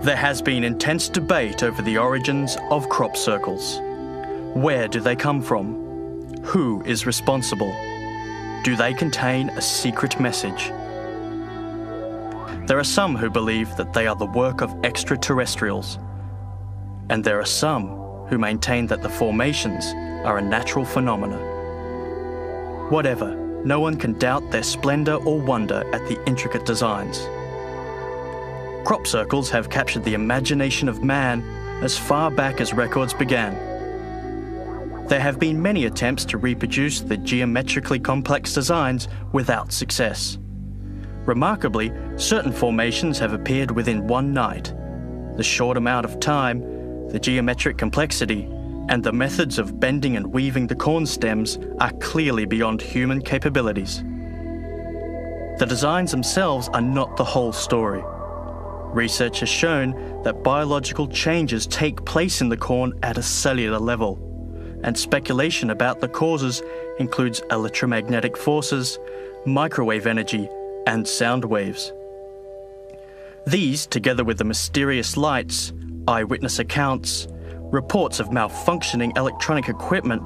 There has been intense debate over the origins of crop circles. Where do they come from? Who is responsible? Do they contain a secret message? There are some who believe that they are the work of extraterrestrials, and there are some who maintain that the formations are a natural phenomena. Whatever, no one can doubt their splendor or wonder at the intricate designs. Crop circles have captured the imagination of man as far back as records began. There have been many attempts to reproduce the geometrically complex designs without success. Remarkably, certain formations have appeared within one night. The short amount of time, the geometric complexity, and the methods of bending and weaving the corn stems are clearly beyond human capabilities. The designs themselves are not the whole story. Research has shown that biological changes take place in the corn at a cellular level, and speculation about the causes includes electromagnetic forces, microwave energy, and sound waves. These, together with the mysterious lights, eyewitness accounts, reports of malfunctioning electronic equipment,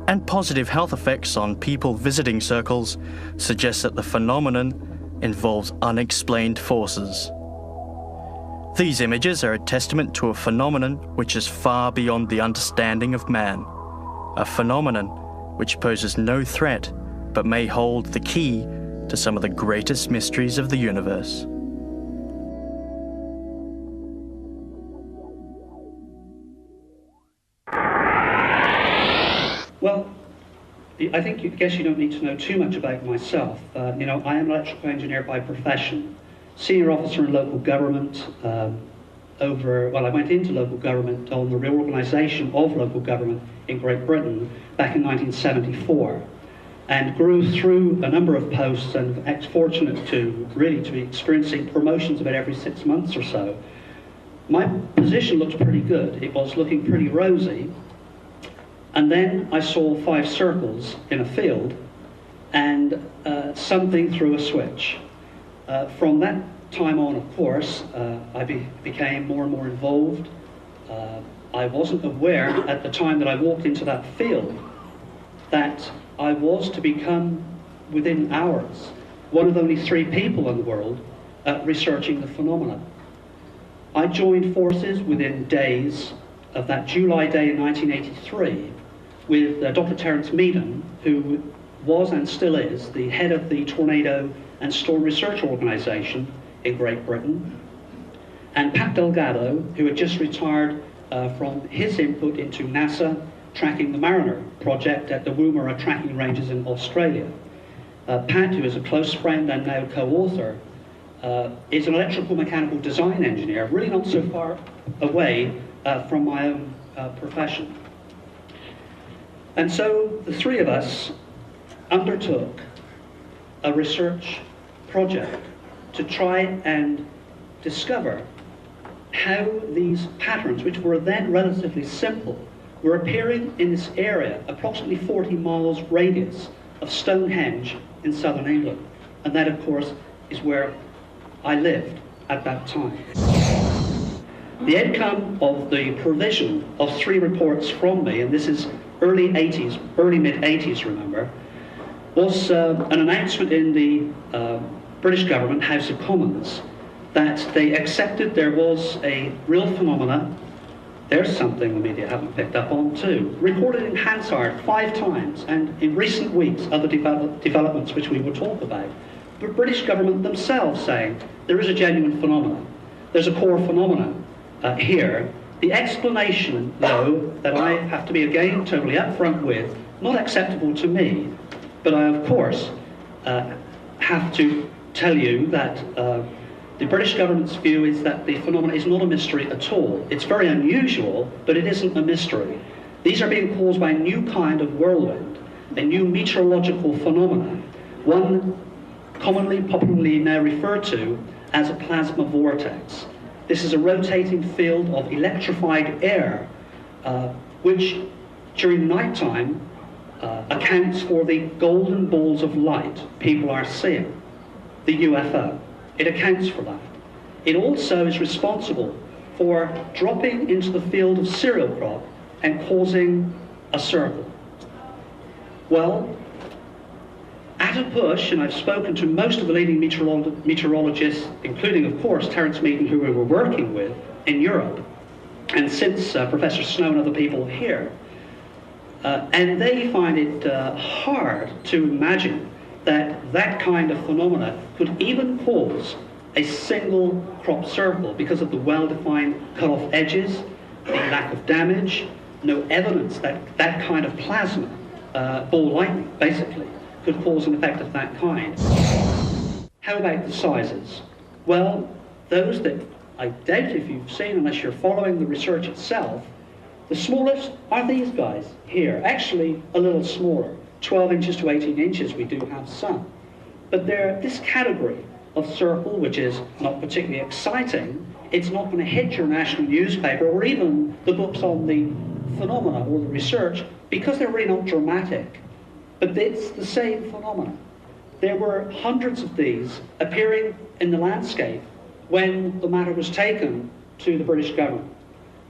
and positive health effects on people visiting circles, suggest that the phenomenon involves unexplained forces. These images are a testament to a phenomenon which is far beyond the understanding of man, a phenomenon which poses no threat but may hold the key to some of the greatest mysteries of the universe. Well, I guess you don't need to know too much about myself. I am an electrical engineer by profession. Senior officer in local government I went into local government on the reorganisation of local government in Great Britain back in 1974 and grew through a number of posts and fortunate to be experiencing promotions about every 6 months or so. My position looked pretty good. It was looking pretty rosy. And then I saw 5 circles in a field and something threw a switch. From that time on, of course, I became more and more involved. I wasn't aware at the time that I walked into that field that I was to become, within hours, one of only 3 people in the world researching the phenomena. I joined forces within days of that July day in 1983 with Dr. Terence Meaden, who was and still is the head of the Tornado and Storm Research Organisation in Great Britain, and Pat Delgado, who had just retired from his input into NASA tracking the Mariner project at the Woomera tracking ranges in Australia. Pat, who is a close friend and now co-author, is an electrical mechanical design engineer, really not so far away from my own profession. And so the 3 of us undertook a research project to try and discover how these patterns, which were then relatively simple, were appearing in this area, approximately 40 miles radius of Stonehenge in southern England. And that, of course, is where I lived at that time. The outcome of the provision of 3 reports from me, and this is early mid-80s, remember, was an announcement in the British government, House of Commons, that they accepted there was a real phenomena. There's something the media haven't picked up on too. Recorded in Hansard 5 times, and in recent weeks, other developments which we will talk about. British government themselves saying there is a genuine phenomenon. There's a core phenomenon here. The explanation, though, that I have to be again totally upfront with, not acceptable to me, but I, of course, have to tell you that the British government's view is that the phenomenon is not a mystery at all. It's very unusual, but it isn't a mystery. These are being caused by a new kind of whirlwind, a new meteorological phenomenon, one commonly, popularly now referred to as a plasma vortex. This is a rotating field of electrified air, which during nighttime accounts for the golden balls of light people are seeing, the UFO. It accounts for that. It also is responsible for dropping into the field of cereal crop and causing a circle. Well, at a push, and I've spoken to most of the leading meteorologists, including, of course, Terence Meaden, who we were working with in Europe, and since Professor Snow and other people here, and they find it hard to imagine that that kind of phenomena could even cause a single crop circle because of the well-defined cut-off edges, the lack of damage, no evidence that that kind of plasma, ball lightning, basically, could cause an effect of that kind. How about the sizes? Well, those that I doubt if you've seen, unless you're following the research itself, the smallest are these guys here, actually a little smaller, 12 inches to 18 inches, we do have some. But they're this category of circle, which is not particularly exciting. It's not going to hit your national newspaper or even the books on the phenomena or the research, because they're really not dramatic. But it's the same phenomena. There were hundreds of these appearing in the landscape when the matter was taken to the British government.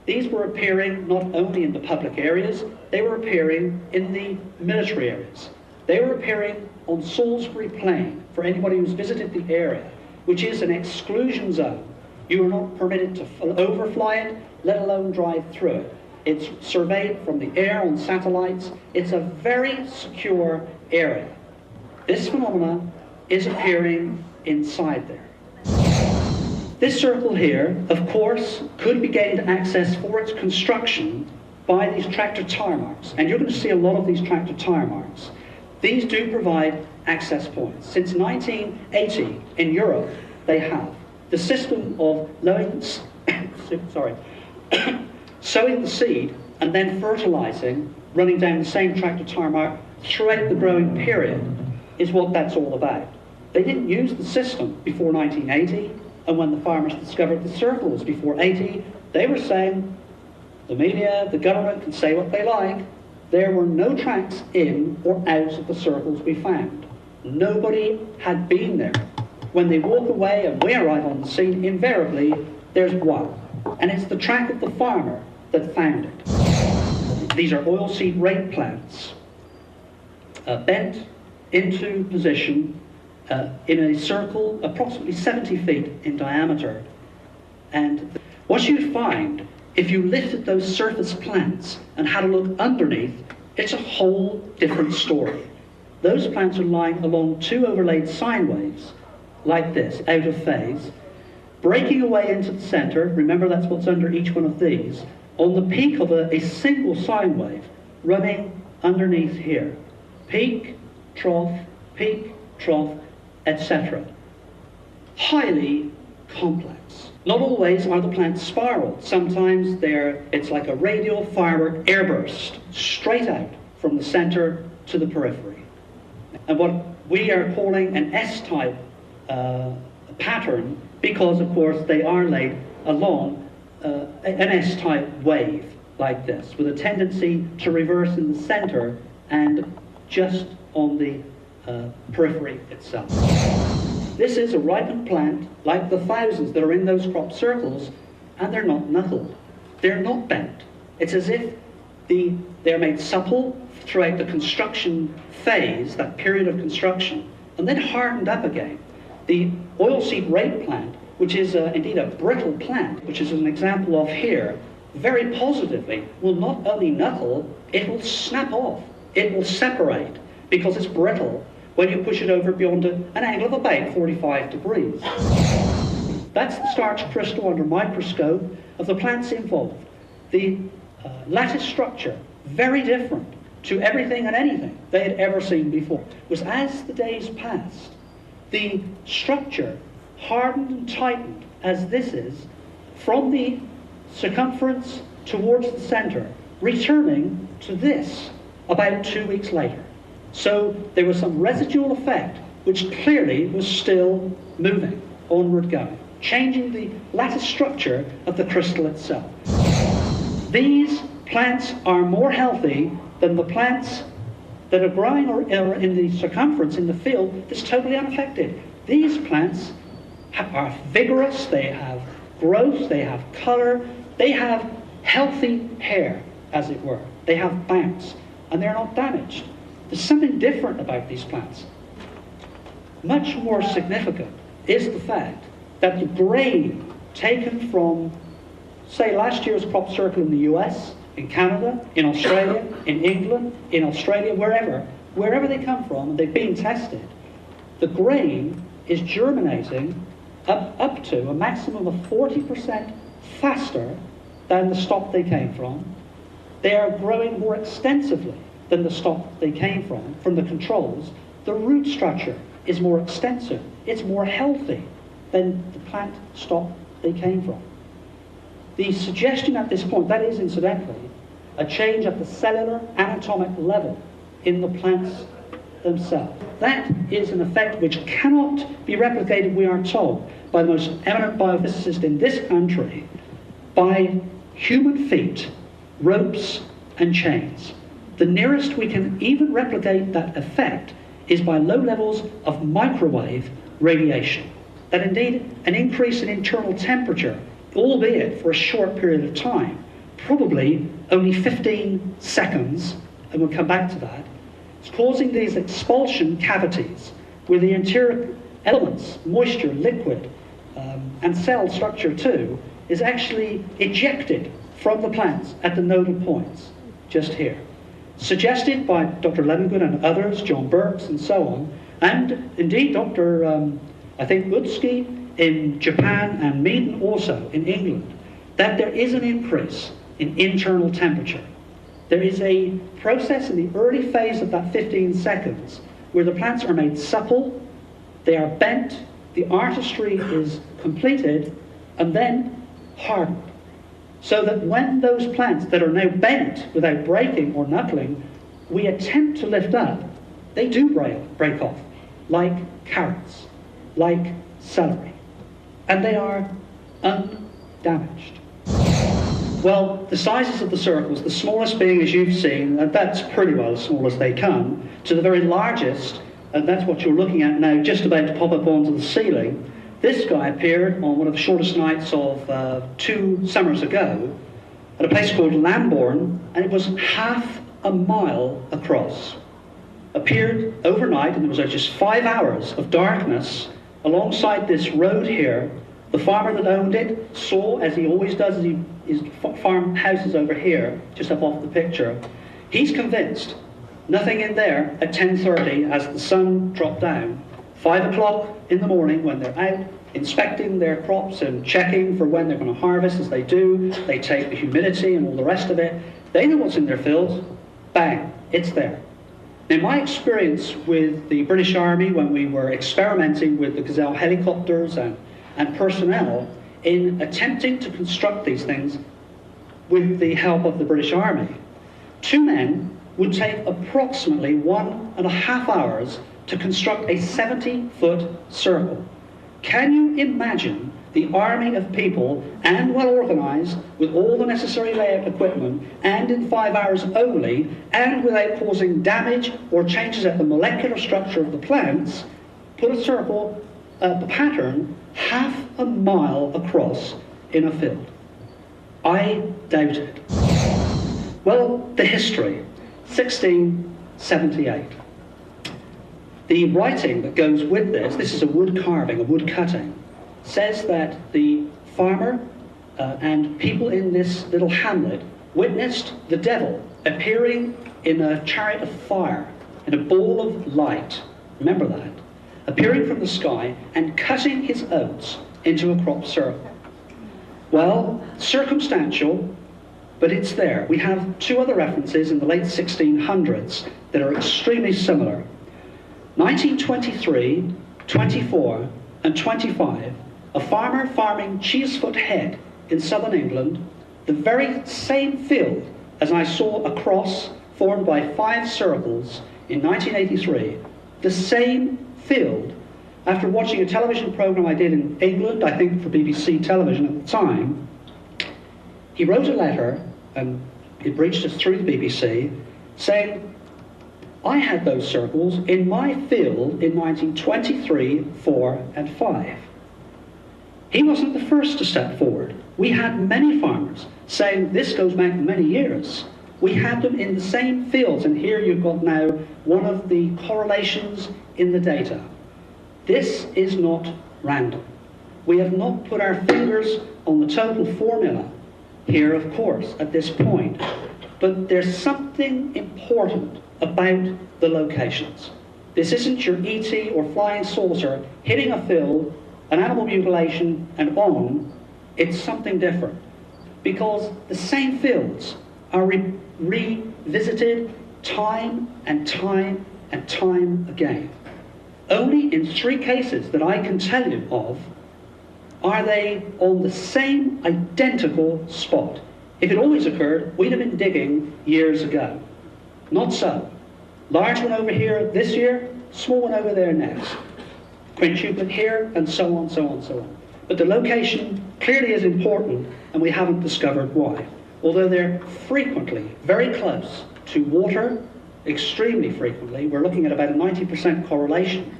These were appearing not only in the public areas, they were appearing in the military areas. They were appearing on Salisbury Plain, for anybody who's visited the area, which is an exclusion zone. You are not permitted to overfly it, let alone drive through it. It's surveyed from the air on satellites. It's a very secure area. This phenomenon is appearing inside there. This circle here, of course, could be gained access for its construction by these tractor tire marks. And you're going to see a lot of these tractor tire marks. These do provide access points. Since 1980 in Europe, they have. The system of sowing the seed and then fertilizing, running down the same tractor tire mark throughout the growing period is what that's all about. They didn't use the system before 1980, and when the farmers discovered the circles before 80, they were saying, the media, the government can say what they like. There were no tracks in or out of the circles we found. Nobody had been there. When they walk away and we arrive on the scene, invariably there's one. And it's the track of the farmer that found it. These are oilseed rape plants, bent into position in a circle approximately 70 feet in diameter. And what you'd find, if you lifted those surface plants and had a look underneath, it's a whole different story. Those plants are lying along two overlaid sine waves, like this, out of phase, breaking away into the center. Remember, that's what's under each one of these, on the peak of a single sine wave running underneath here. Peak, trough, etc. Highly complex. Not always are the plants spiraled. Sometimes it's like a radial firework airburst, straight out from the center to the periphery. And what we are calling an S-type pattern, because of course they are laid along an S-type wave like this, with a tendency to reverse in the center and just on the periphery itself. This is a ripened plant like the thousands that are in those crop circles, and they're not knuckled. They're not bent. It's as if they're made supple throughout the construction phase, that period of construction, and then hardened up again. The oilseed rape plant, which is indeed a brittle plant, which is an example of here, very positively will not only knuckle, it will snap off. It will separate because it's brittle. when you push it over beyond an angle of about 45 degrees. That's the starch crystal under microscope of the plants involved. The lattice structure, very different to everything and anything they had ever seen before. It was as the days passed, the structure hardened and tightened as this is, from the circumference towards the center, returning to this about 2 weeks later. So there was some residual effect which clearly was still moving, onward going, changing the lattice structure of the crystal itself. These plants are more healthy than the plants that are growing or in the circumference in the field that's totally unaffected. These plants are vigorous, they have growth, they have color, they have healthy hair, as it were. They have bounce, and they're not damaged. There's something different about these plants. Much more significant is the fact that the grain taken from, say, last year's crop circle in the US, in Canada, in Australia, in England, in Australia, wherever they come from, and they've been tested, the grain is germinating up to a maximum of 40% faster than the stock they came from. They are growing more extensively than the stock they came from the controls. The root structure is more extensive. It's more healthy than the plant stock they came from. The suggestion at this point, that is incidentally, a change at the cellular anatomic level in the plants themselves. That is an effect which cannot be replicated, we are told, by the most eminent biophysicist in this country, by human feet, ropes and chains. The nearest we can even replicate that effect is by low levels of microwave radiation. That indeed an increase in internal temperature, albeit for a short period of time, probably only 15 seconds, and we'll come back to that, is causing these expulsion cavities where the interior elements, moisture, liquid, and cell structure too, is actually ejected from the plants at the nodal points, just here. Suggested by Dr. Levengood and others, John Burks and so on, and indeed Dr. I think Utsky in Japan and Meaden also in England, that there is an increase in internal temperature. There is a process in the early phase of that 15 seconds where the plants are made supple, they are bent, the artistry is completed, and then hardened. So that when those plants that are now bent without breaking or knuckling, we attempt to lift up, they do break off, like carrots, like celery. And they are undamaged. Well, the sizes of the circles, the smallest being, as you've seen, and that's pretty well as small as they come, to the very largest, and that's what you're looking at now, just about to pop up onto the ceiling. This guy appeared on one of the shortest nights of 2 summers ago at a place called Lambourne, and it was half a mile across. Appeared overnight, and there was just 5 hours of darkness alongside this road here. The farmer that owned it saw, as he always does, his farmhouse is over here, just up off the picture. He's convinced nothing in there at 10:30 as the sun dropped down. 5 o'clock in the morning when they're out inspecting their crops and checking for when they're going to harvest, as they do. They take the humidity and all the rest of it. They know what's in their fields. Bang, it's there. In my experience with the British Army when we were experimenting with the Gazelle helicopters and personnel in attempting to construct these things with the help of the British Army, 2 men would take approximately 1.5 hours to construct a 70-foot circle. Can you imagine the army of people, and well organized, with all the necessary layout equipment, and in 5 hours only, and without causing damage or changes at the molecular structure of the plants, put a circle, the pattern, half a mile across in a field? I doubt it. Well, the history, 1678. The writing that goes with this is a wood carving, a wood cutting, says that the farmer and people in this little hamlet witnessed the devil appearing in a chariot of fire, in a ball of light, remember that, appearing from the sky and cutting his oats into a crop circle. Well, circumstantial, but it's there. We have two other references in the late 1600s that are extremely similar. 1923, 24, and 25, a farmer farming Cheesefoot Head in southern England, the very same field as I saw a cross formed by 5 circles in 1983, the same field. After watching a television program I did in England, I think for BBC television at the time, he wrote a letter, and it reached us through the BBC, saying, I had those circles in my field in 1923, 4, and 5. He wasn't the first to step forward. We had many farmers saying, this goes back many years. We had them in the same fields, and here you've got now one of the correlations in the data. This is not random. We have not put our fingers on the total formula here, of course, at this point. But there's something important about the locations. This isn't your ET or flying saucer hitting a field, an animal mutilation, and on. It's something different. Because the same fields are revisited time and time and time again. Only in 3 cases that I can tell you of are they on the same identical spot. If it always occurred, we'd have been digging years ago. Not so. Large one over here this year, small one over there next. Quintuplet here, and so on, so on, so on. But the location clearly is important, and we haven't discovered why. Although they're frequently very close to water, extremely frequently, we're looking at about a 90% correlation.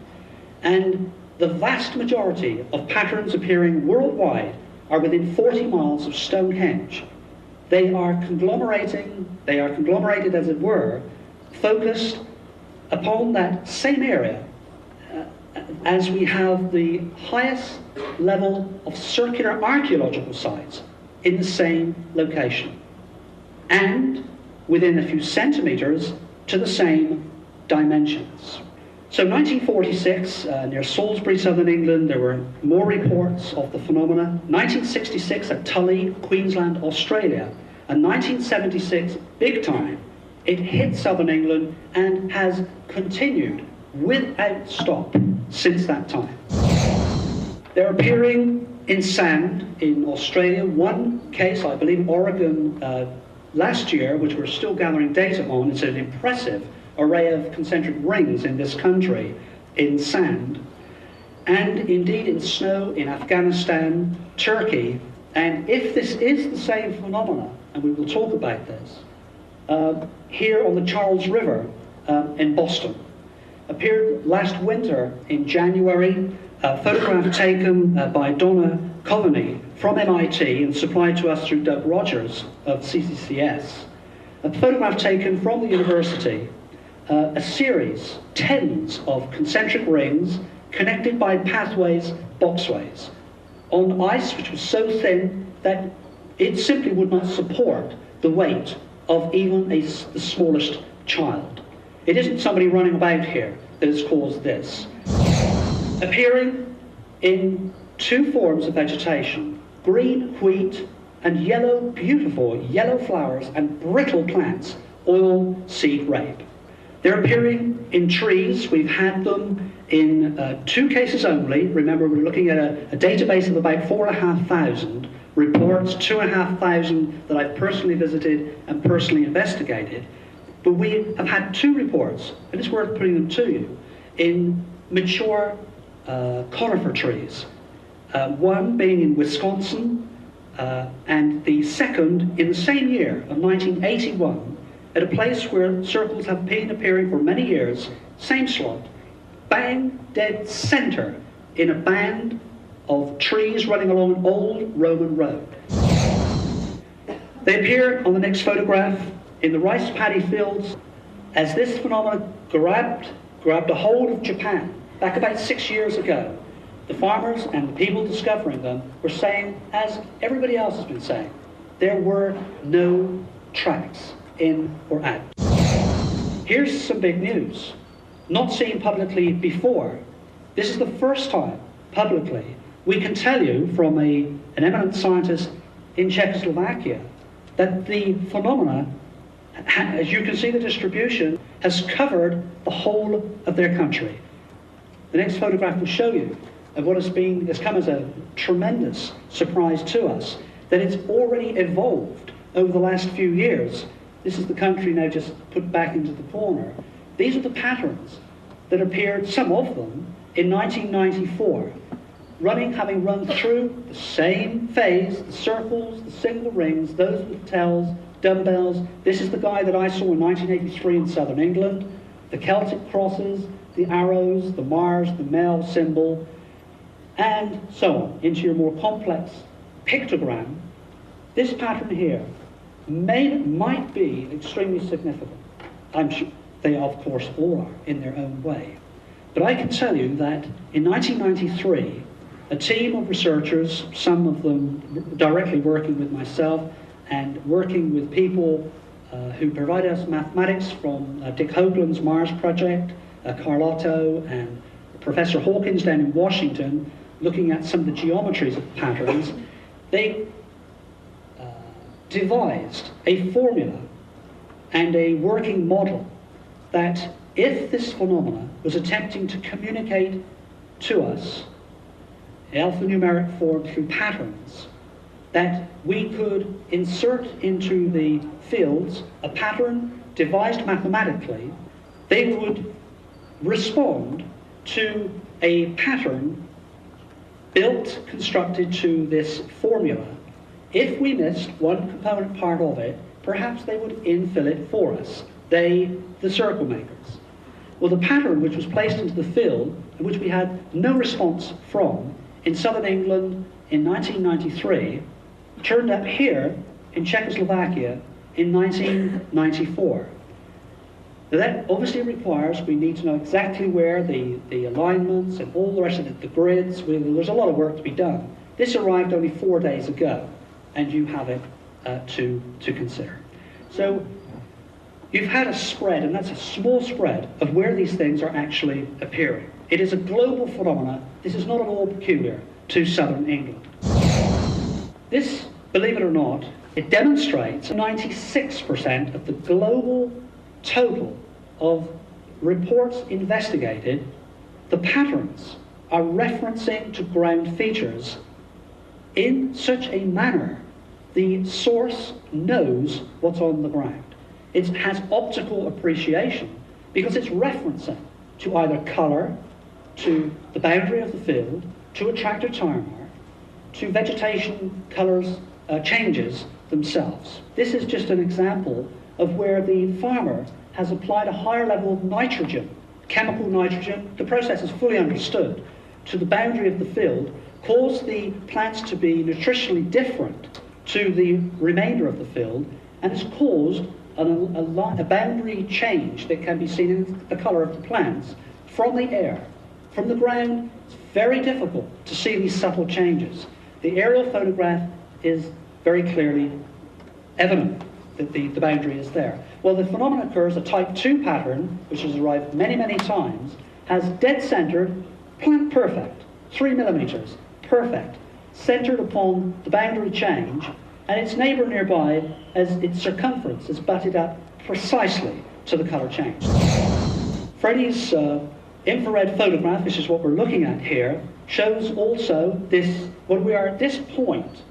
And the vast majority of patterns appearing worldwide are within 40 miles of Stonehenge. They are conglomerated as it were, focused upon that same area as we have the highest level of circular archaeological sites in the same location, and within a few centimeters to the same dimensions. So 1946, near Salisbury, southern England, there were more reports of the phenomena. 1966 at Tully, Queensland, Australia. And 1976, big time, it hit southern England and has continued without stop since that time. They're appearing in sand in Australia. One case, I believe, Oregon last year, which we're still gathering data on. It's an impressive array of concentric rings in this country in sand, and indeed in snow in Afghanistan, Turkey. And if this is the same phenomena, and we will talk about this, here on the Charles River in Boston, appeared last winter in January, a photograph taken by Donna Coveney from MIT and supplied to us through Doug Rogers of CCCS, a photograph taken from the university, a series, tens of concentric rings connected by pathways, boxways, on ice which was so thin that it simply would not support the weight of even the smallest child. It isn't somebody running about here that has caused this. Appearing in 2 forms of vegetation, green wheat and yellow, beautiful yellow flowers and brittle plants, oil seed rape. They're appearing in trees. We've had them in 2 cases only. Remember, we're looking at a database of about 4,500 reports, 2,500 that I've personally visited and personally investigated. But we have had 2 reports, and it's worth putting them to you, in mature conifer trees. One being in Wisconsin, and the second in the same year of 1981, at a place where circles have been appearing for many years, same slot, bang dead center in a band of trees running along an old Roman road. They appear on the next photograph in the rice paddy fields as this phenomenon grabbed a hold of Japan back about 6 years ago. The farmers and the people discovering them were saying, as everybody else has been saying, there were no tracks in or out. Here's some big news. not seen publicly before. This is the first time publicly we can tell you from an eminent scientist in Czechoslovakia that the phenomena, as you can see the distribution, has covered the whole of their country. The next photograph will show you of what has come as a tremendous surprise to us, that it's already evolved over the last few years. This is the country now just put back into the corner. These are the patterns that appeared, some of them, in 1994, having run through the same phase, the circles, the single rings, those with tells, dumbbells. This is the guy that I saw in 1983 in southern England, the Celtic crosses, the arrows, the Mars, the Mel symbol, and so on, into your more complex pictogram. This pattern here might be extremely significant. I'm sure they, of course, all are in their own way. But I can tell you that in 1993, a team of researchers, some of them directly working with myself and working with people who provide us mathematics from Dick Hoagland's Mars project, Carlotto and Professor Hawkins down in Washington, looking at some of the geometries of patterns, they devised a formula and a working model that if this phenomena was attempting to communicate to us alphanumeric form through patterns, that we could insert into the fields a pattern devised mathematically. They would respond to a pattern built, constructed to this formula. If we missed one component part of it, perhaps they would infill it for us, they, the circle makers. Well, the pattern which was placed into the field, and which we had no response from, in southern England in 1993, turned up here in Czechoslovakia in 1994. Now that obviously requires, we need to know exactly where the alignments and all the rest of the grids, there's a lot of work to be done. This arrived only 4 days ago, and you have it to consider. So you've had a spread, and that's a small spread, of where these things are actually appearing. It is a global phenomenon. This is not at all peculiar to southern England. This, believe it or not, it demonstrates 96% of the global total of reports investigated, the patterns are referencing to ground features in such a manner the source knows what's on the ground. It has optical appreciation because it's referencing to either colour, to the boundary of the field, to a tractor tire mark, to vegetation colours changes themselves. This is just an example of where the farmer has applied a higher level of nitrogen, chemical nitrogen. The process is fully understood, to the boundary of the field, caused the plants to be nutritionally different to the remainder of the field, and has caused a boundary change that can be seen in the colour of the plants from the air. From the ground, it's very difficult to see these subtle changes. The aerial photograph is very clearly evident that the boundary is there. Well, the phenomenon occurs, a type 2 pattern, which has arrived many, many times, has dead-centered, plant perfect, 3 millimeters, perfect, centered upon the boundary change, and its neighbor nearby, as its circumference is butted up precisely to the color change. Freddie's infrared photograph, which is what we're looking at here, shows also this, what we are at this point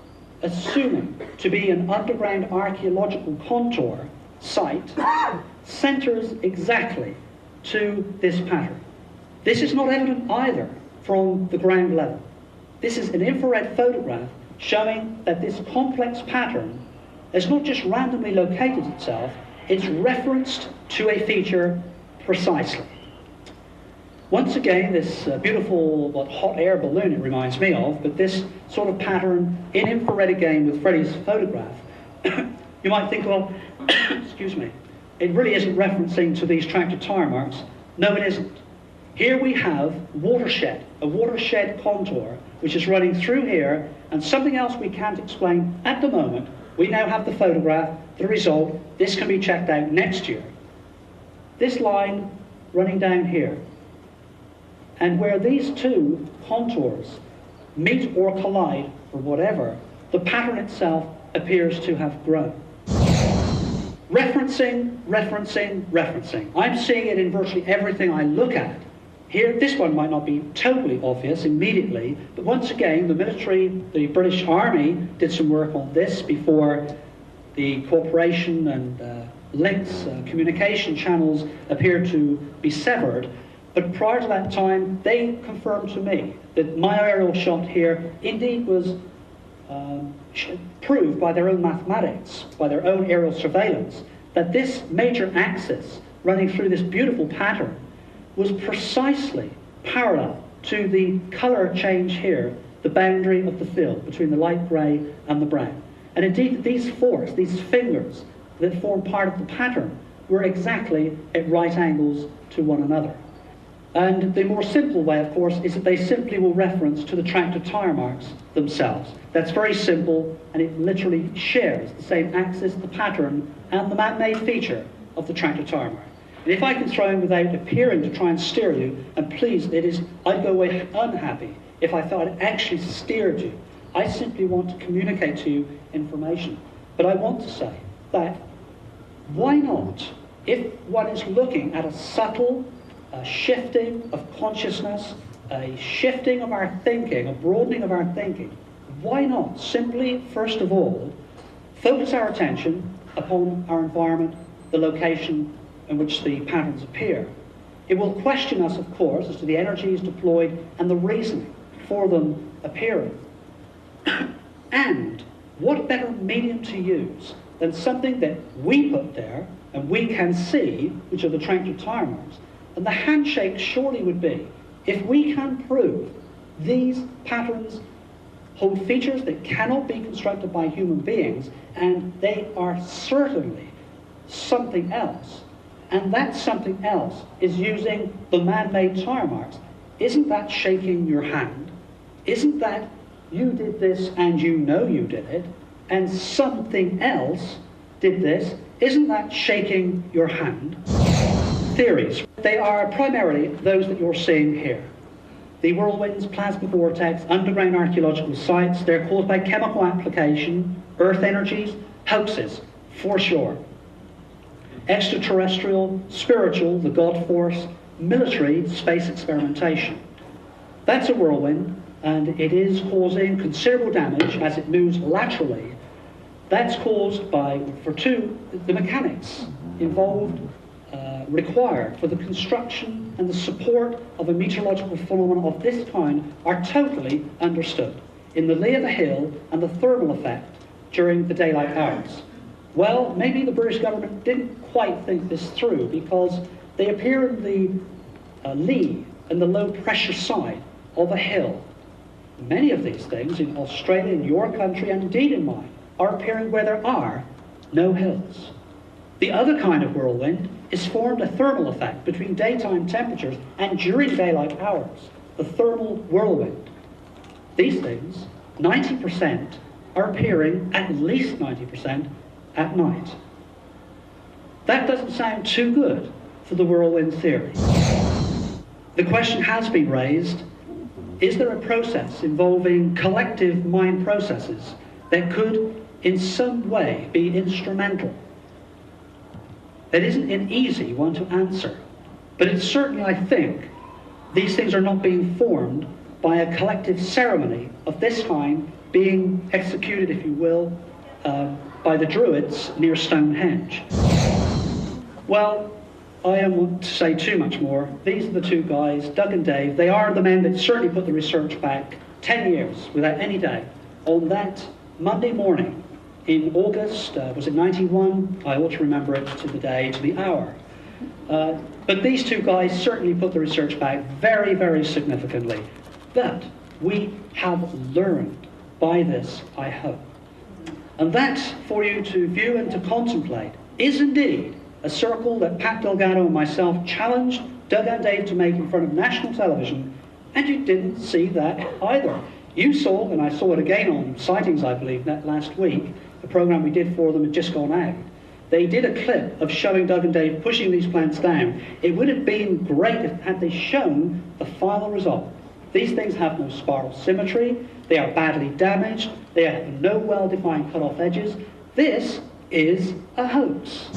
assuming to be an underground archaeological contour site, centers exactly to this pattern. This is not evident either from the ground level. This is an infrared photograph showing that this complex pattern has not just randomly located itself, it's referenced to a feature precisely. Once again, this beautiful, hot air balloon it reminds me of, but this sort of pattern in infrared again with Freddie's photograph. You might think, well, excuse me, it really isn't referencing to these tractor tire marks. No, it isn't. Here we have watershed, a watershed contour, which is running through here, and something else we can't explain at the moment. We now have the photograph, the result. This can be checked out next year. This line running down here. And where these two contours meet or collide, or whatever, the pattern itself appears to have grown. Referencing, referencing, referencing. I'm seeing it in virtually everything I look at. Here, this one might not be totally obvious immediately, but once again, the military, the British Army, did some work on this before the cooperation and links, communication channels appeared to be severed. But prior to that time, they confirmed to me that my aerial shot here indeed was proved by their own mathematics, by their own aerial surveillance, that this major axis running through this beautiful pattern was precisely parallel to the colour change here, the boundary of the field between the light grey and the brown. And indeed, these forks, these fingers that form part of the pattern, were exactly at right angles to one another. And the more simple way, of course, is that they simply will reference to the tractor tyre marks themselves. That's very simple, and it literally shares the same axis, the pattern, and the man-made feature of the tractor tyre mark. And if I can throw in without appearing to try and steer you, and please, I'd go away unhappy if I thought I'd actually steered you. I simply want to communicate to you information. But I want to say that why not, if one is looking at a subtle shifting of consciousness, a shifting of our thinking, a broadening of our thinking, why not simply, first of all, focus our attention upon our environment, the location in which the patterns appear. It will question us, of course, as to the energies deployed and the reasoning for them appearing. And what better medium to use than something that we put there and we can see, which are the tractor tyre marks. And the handshake surely would be, if we can prove these patterns hold features that cannot be constructed by human beings, and they are certainly something else, and that something else is using the man-made tyre marks, isn't that shaking your hand? Isn't that you did this and you know you did it, and something else did this? Isn't that shaking your hand? Theories. They are primarily those that you're seeing here. The whirlwinds, plasma vortex, underground archaeological sites, they're caused by chemical application, earth energies, hoaxes, for sure. Extraterrestrial, spiritual, the God force, military, space experimentation. That's a whirlwind, and it is causing considerable damage as it moves laterally. That's caused by, the mechanics involved, required for the construction and the support of a meteorological phenomenon of this kind are totally understood in the lee of the hill and the thermal effect during the daylight hours. Well, maybe the British government didn't quite think this through, because they appear in the lee and the low pressure side of a hill. Many of these things in Australia, in your country, and indeed in mine, are appearing where there are no hills. The other kind of whirlwind is formed a thermal effect between daytime temperatures and during daylight hours, the thermal whirlwind. These things, 90%, are appearing, at least 90%, at night. That doesn't sound too good for the whirlwind theory. The question has been raised, is there a process involving collective mind processes that could in some way be instrumental? That isn't an easy one to answer, but it's certainly, I think, these things are not being formed by a collective ceremony of this kind being executed, if you will, by the Druids near Stonehenge. Well, I don't want to say too much more. These are the two guys, Doug and Dave. They are the men that certainly put the research back 10 years without any doubt on that Monday morning in August, was it 91? I ought to remember it to the day, to the hour. But these two guys certainly put the research back very, very significantly. But we have learned by this, I hope. And that, for you to view and to contemplate, is indeed a circle that Pat Delgado and myself challenged Doug and Dave to make in front of national television, and you didn't see that either. You saw, and I saw it again on Sightings, I believe, that last week, the program we did for them had just gone out, They did a clip of showing Doug and Dave pushing these plants down. It would have been great had they shown the final result. These things have no spiral symmetry, they are badly damaged, they have no well-defined cut-off edges. This is a hoax.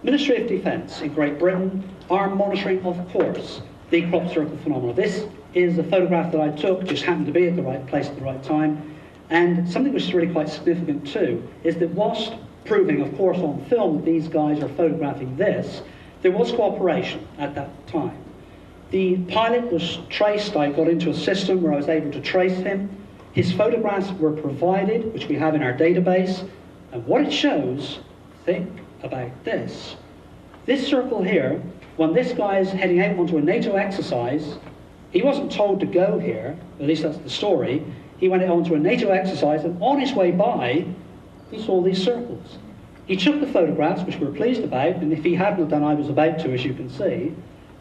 Ministry of Defence in Great Britain are monitoring, of course, the crop circle phenomena. This is a photograph that I took, just happened to be at the right place at the right time. And something which is really quite significant too, is that whilst proving, of course, on film that these guys are photographing this, there was cooperation at that time. The pilot was traced. I got into a system where I was able to trace him. His photographs were provided, which we have in our database. And what it shows, think about this. This circle here, when this guy is heading out onto a NATO exercise, he wasn't told to go here, at least that's the story. He went out onto a NATO exercise, and on his way by, he saw these circles. He took the photographs, which we're pleased about, and if he hadn't done, I was about to, as you can see.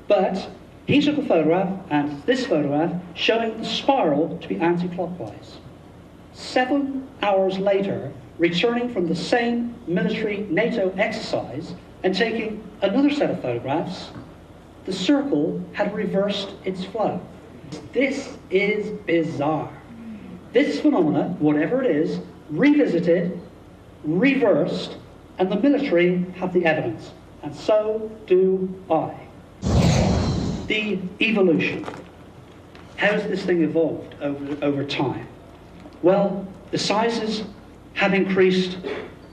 But he took a photograph, and this photograph, showing the spiral to be anti-clockwise. 7 hours later, returning from the same military NATO exercise and taking another set of photographs, the circle had reversed its flow. This is bizarre. This phenomena, whatever it is, revisited, reversed, and the military have the evidence. And so do I. The evolution. How has this thing evolved over time? Well, the sizes have increased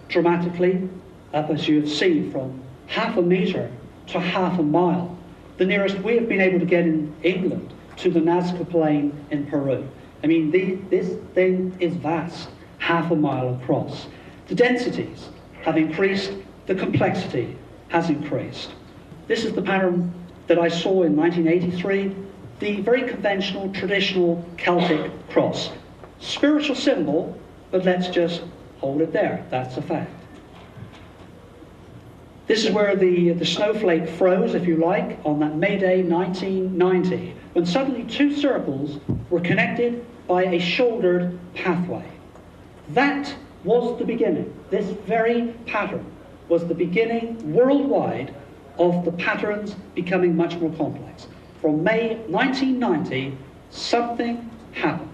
dramatically, up as you have seen, from 0.5 metre to 0.5 mile. The nearest we have been able to get in England to the Nazca Plain in Peru. I mean, this thing is vast, 0.5 mile across. The densities have increased, the complexity has increased. This is the pattern that I saw in 1983, the very conventional, traditional Celtic cross. Spiritual symbol, but let's just hold it there. That's a fact. This is where the snowflake froze, if you like, on that May Day 1990, when suddenly 2 circles were connected by a shouldered pathway. That was the beginning. This very pattern was the beginning worldwide of the patterns becoming much more complex. From May 1990, something happened.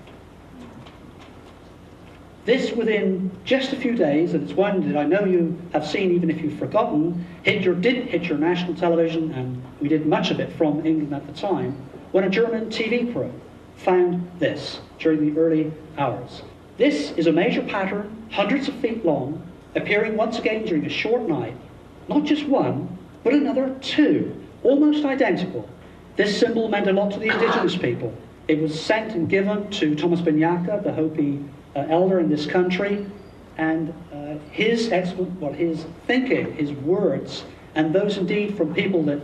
This, within just a few days, and it's one that I know you have seen, even if you've forgotten, did hit your national television, and we did much of it from England at the time, when a German TV crew found this during the early hours. This is a major pattern, hundreds of feet long, appearing once again during a short night. Not just one, but another 2, almost identical. This symbol meant a lot to the indigenous people. It was sent and given to Thomas Binyaka, the Hopi elder in this country, and his thinking, his words, and those indeed from people that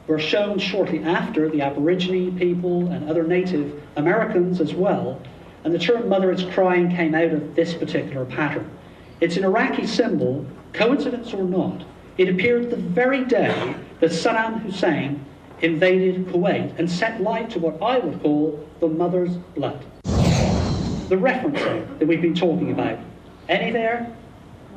were shown shortly after, the Aborigine people and other Native Americans as well. And the term "Mother is Crying" came out of this particular pattern. It's an Iraqi symbol, coincidence or not. It appeared the very day that Saddam Hussein invaded Kuwait and set light to what I would call the mother's blood. The referencing that we've been talking about. Any there?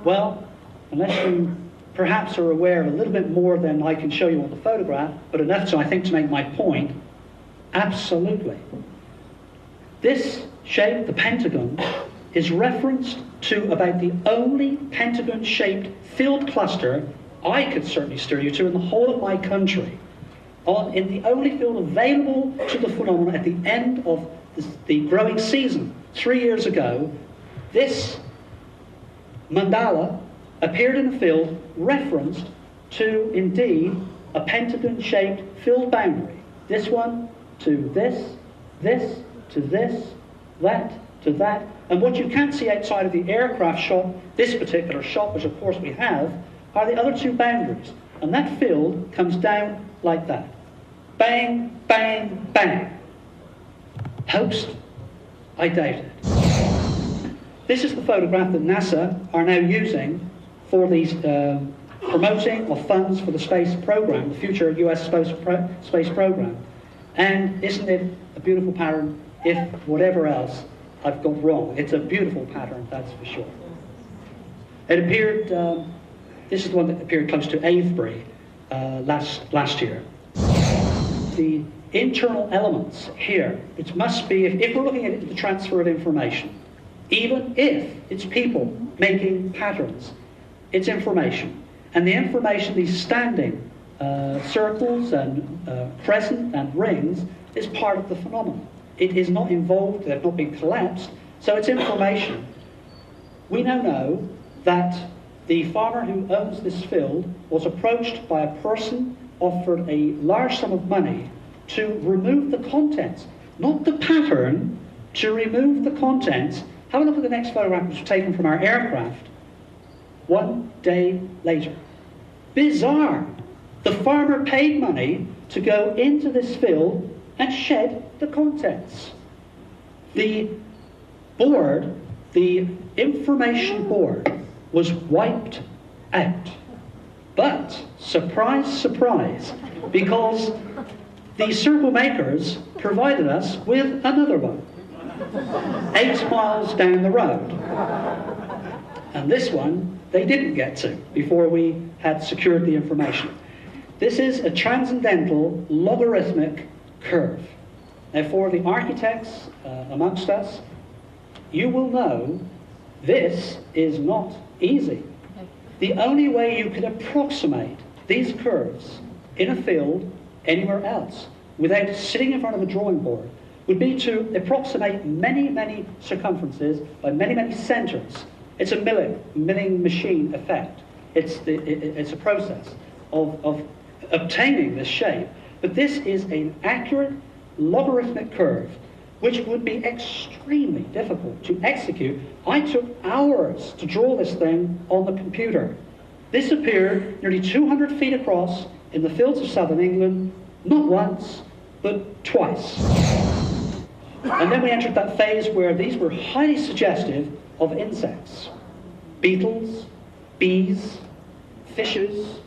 Well, unless you perhaps are aware of a little bit more than I can show you on the photograph, but enough to, I think, to make my point, absolutely. This shape, the pentagon, is referenced to about the only pentagon-shaped field cluster I could certainly steer you to in the whole of my country. In the only field available to the phenomenon at the end of the growing season 3 years ago, this mandala appeared in a field referenced to, indeed, a pentagon-shaped field boundary. This one to this, this to this, that to that. And what you can't see outside of the aircraft shot, this particular shot, which of course we have, are the other 2 boundaries. And that field comes down like that. Bang, bang, bang. Hoax? I doubt it. This is the photograph that NASA are now using for these promoting of funds for the space program, the future US space program. And isn't it a beautiful pattern, if whatever else I've got wrong? It's a beautiful pattern, that's for sure. It appeared, this is the one that appeared close to Avebury last year. The internal elements here, it must be, if we're looking at the transfer of information, even if it's people making patterns, it's information. And the information, these standing circles and crescent and rings, is part of the phenomenon. It is not involved, they've not been collapsed, so it's information. We now know that the farmer who owns this field was approached by a person, offered a large sum of money to remove the contents, not the pattern, to remove the contents. Have a look at the next photograph, which was taken from our aircraft 1 day later. Bizarre. The farmer paid money to go into this field and shed the contents. The board, the information board, was wiped out. But, surprise, surprise, because the circle makers provided us with another one, 8 miles down the road. And this one they didn't get to before we had secured the information. This is a transcendental logarithmic curve. Now, for the architects amongst us, you will know this is not easy. The only way you could approximate these curves in a field anywhere else without sitting in front of a drawing board would be to approximate many, many circumferences by many, many centers. It's a milling machine effect. It's a process of obtaining this shape. But this is an accurate logarithmic curve which would be extremely difficult to execute. I took hours to draw this thing on the computer. This appeared nearly 200 feet across in the fields of southern England, not once, but twice. And then we entered that phase where these were highly suggestive of insects. Beetles, bees, fishes,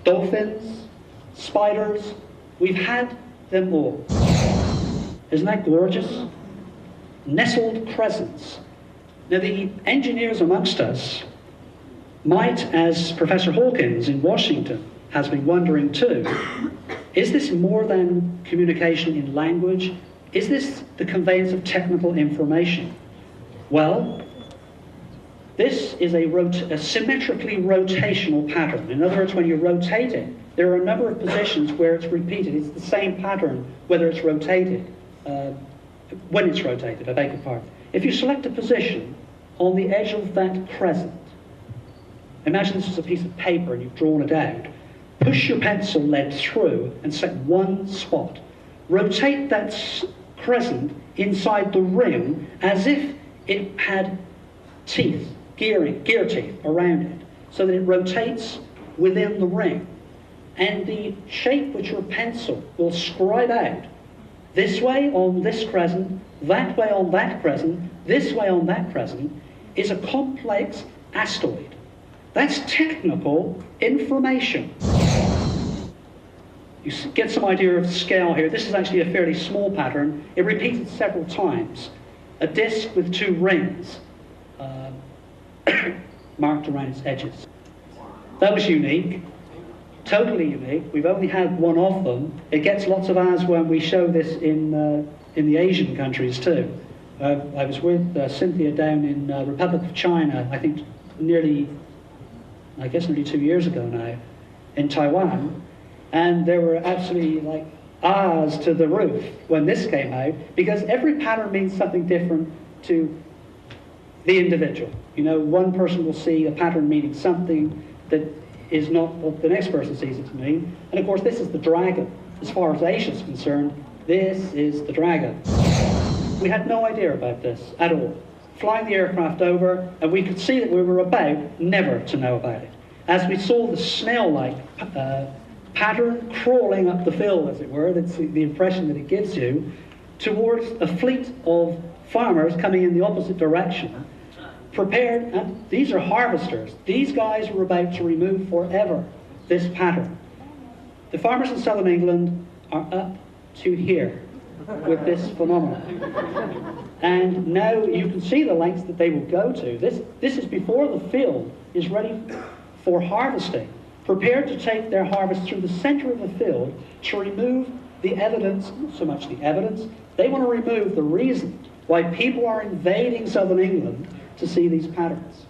dolphins, spiders. We've had them all. Isn't that gorgeous? Nestled crescents. Now, the engineers amongst us might, as Professor Hawkins in Washington has been wondering too, is this more than communication in language? Is this the conveyance of technical information? Well, this is a symmetrically rotational pattern. In other words, when you rotate it, there are a number of positions where it's repeated. It's the same pattern whether it's rotated. When it's rotated, I beg your pardon. If you select a position on the edge of that crescent, imagine this is a piece of paper and you've drawn it out. Push your pencil lead through and set one spot. Rotate that crescent inside the ring as if it had teeth, gear teeth around it, so that it rotates within the ring. And the shape which your pencil will scribe out, this way on this crescent, that way on that crescent, this way on that crescent, is a complex asteroid. That's technical information. You get some idea of scale here. This is actually a fairly small pattern. It repeated several times. A disc with 2 rings marked around its edges. That was unique. Totally unique. We've only had one of them. It gets lots of eyes when we show this in the Asian countries too. I was with Cynthia down in Republic of China, I think nearly 2 years ago now, in Taiwan, and there were absolutely like ahs to the roof when this came out, because every pattern means something different to the individual. You know, one person will see a pattern meaning something that is not what the next person sees it to mean. And of course, this is the dragon. As far as Asia is concerned, this is the dragon. We had no idea about this at all. Flying the aircraft over, and we could see that we were about never to know about it. As we saw the snail-like pattern crawling up the field, as it were, that's the impression that it gives you, towards a fleet of farmers coming in the opposite direction, prepared, and these are harvesters. These guys were about to remove forever this pattern. The farmers in southern England are up to here with this phenomenon. And now you can see the lengths that they will go to. This is before the field is ready for harvesting, prepared to take their harvest through the center of the field to remove the evidence, not so much the evidence, they want to remove the reason why people are invading southern England to see these patterns.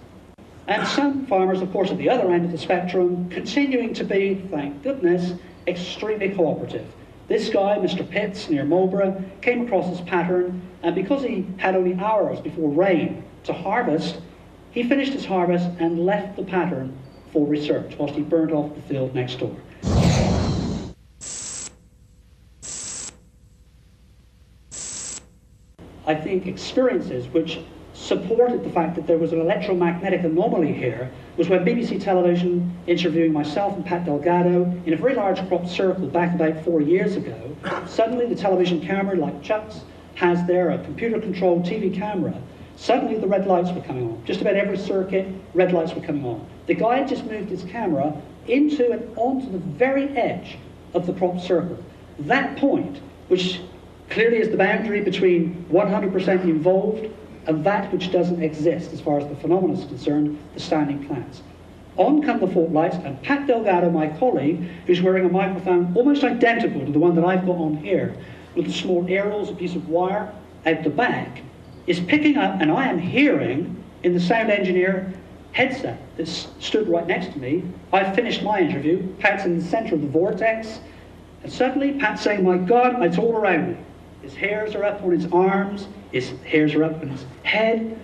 And some farmers, of course, at the other end of the spectrum, continuing to be, thank goodness, extremely cooperative. This guy, Mr. Pitts, near Marlborough, came across this pattern, and because he had only hours before rain to harvest, he finished his harvest and left the pattern for research whilst he burned off the field next door. I think experiences which supported the fact that there was an electromagnetic anomaly here was when BBC Television, interviewing myself and Pat Delgado in a very large crop circle back about 4 years ago, suddenly the television camera, like Chuck's has there, a computer-controlled TV camera, suddenly the red lights were coming on. Just about every circuit, red lights were coming on. The guy had just moved his camera into and onto the very edge of the crop circle. That point, which clearly is the boundary between 100% involved and that which doesn't exist as far as the phenomenon is concerned, the standing plants. On come the fault lights, and Pat Delgado, my colleague, who's wearing a microphone almost identical to the one that I've got on here, with the small aerials, a piece of wire out the back, is picking up, and I am hearing in the sound engineer headset that stood right next to me. I've finished my interview, Pat's in the center of the vortex, and suddenly Pat's saying, "My God, it's all around me." His hairs are up on his arms, his hairs are up on his head,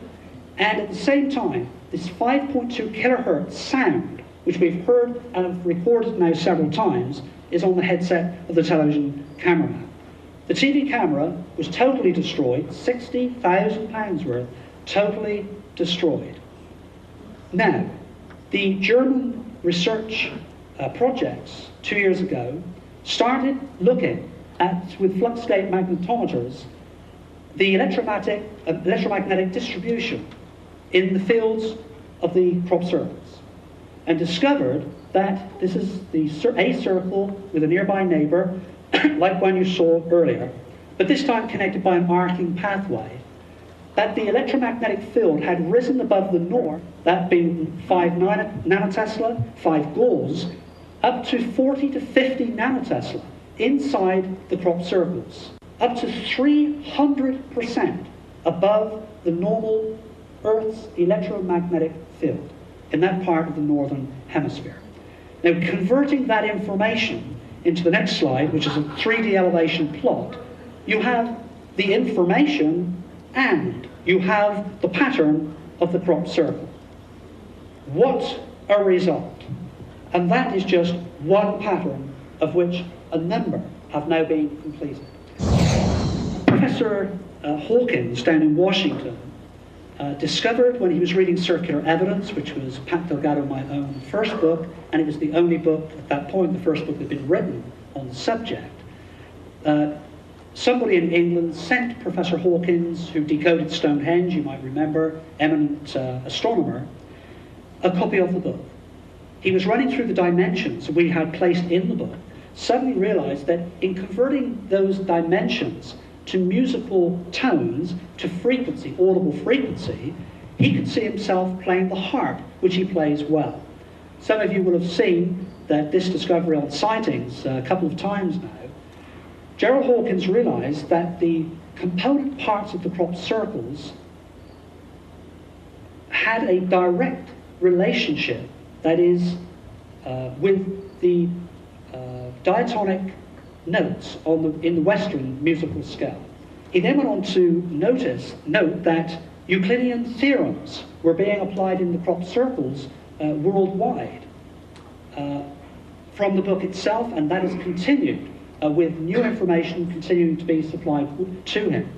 and at the same time, this 5.2 kilohertz sound, which we've heard and have recorded now several times, is on the headset of the television cameraman. The TV camera was totally destroyed, £60,000 worth, totally destroyed. Now, the German research projects 2 years ago started looking at, with flux gate magnetometers, the electromagnetic distribution in the fields of the crop circles, and discovered that this is a circle with a nearby neighbour, like one you saw earlier, but this time connected by an arcing pathway, that the electromagnetic field had risen above the north, that being 5 nanotesla, 5 Gauss, up to 40 to 50 nanotesla inside the crop circles, up to 300% above the normal Earth's electromagnetic field in that part of the northern hemisphere. Now, converting that information into the next slide, which is a 3D elevation plot, you have the information and you have the pattern of the crop circle. What a result! And that is just one pattern of which a number have now been completed. Professor Hawkins down in Washington discovered when he was reading Circular Evidence, which was Pat Delgado, my own first book, and it was the only book at that point, the first book that had been written on the subject. Somebody in England sent Professor Hawkins, who decoded Stonehenge, you might remember, eminent astronomer, a copy of the book. He was running through the dimensions we had placed in the book, suddenly realized that in converting those dimensions to musical tones, to frequency, audible frequency, he could see himself playing the harp, which he plays well. Some of you will have seen that this discovery on sightings a couple of times now. Gerald Hawkins realized that the component parts of the crop circles had a direct relationship, that is, with the diatonic notes in the Western musical scale. He then went on to note that Euclidean theorems were being applied in the crop circles worldwide from the book itself, and that has continued with new information continuing to be supplied to him.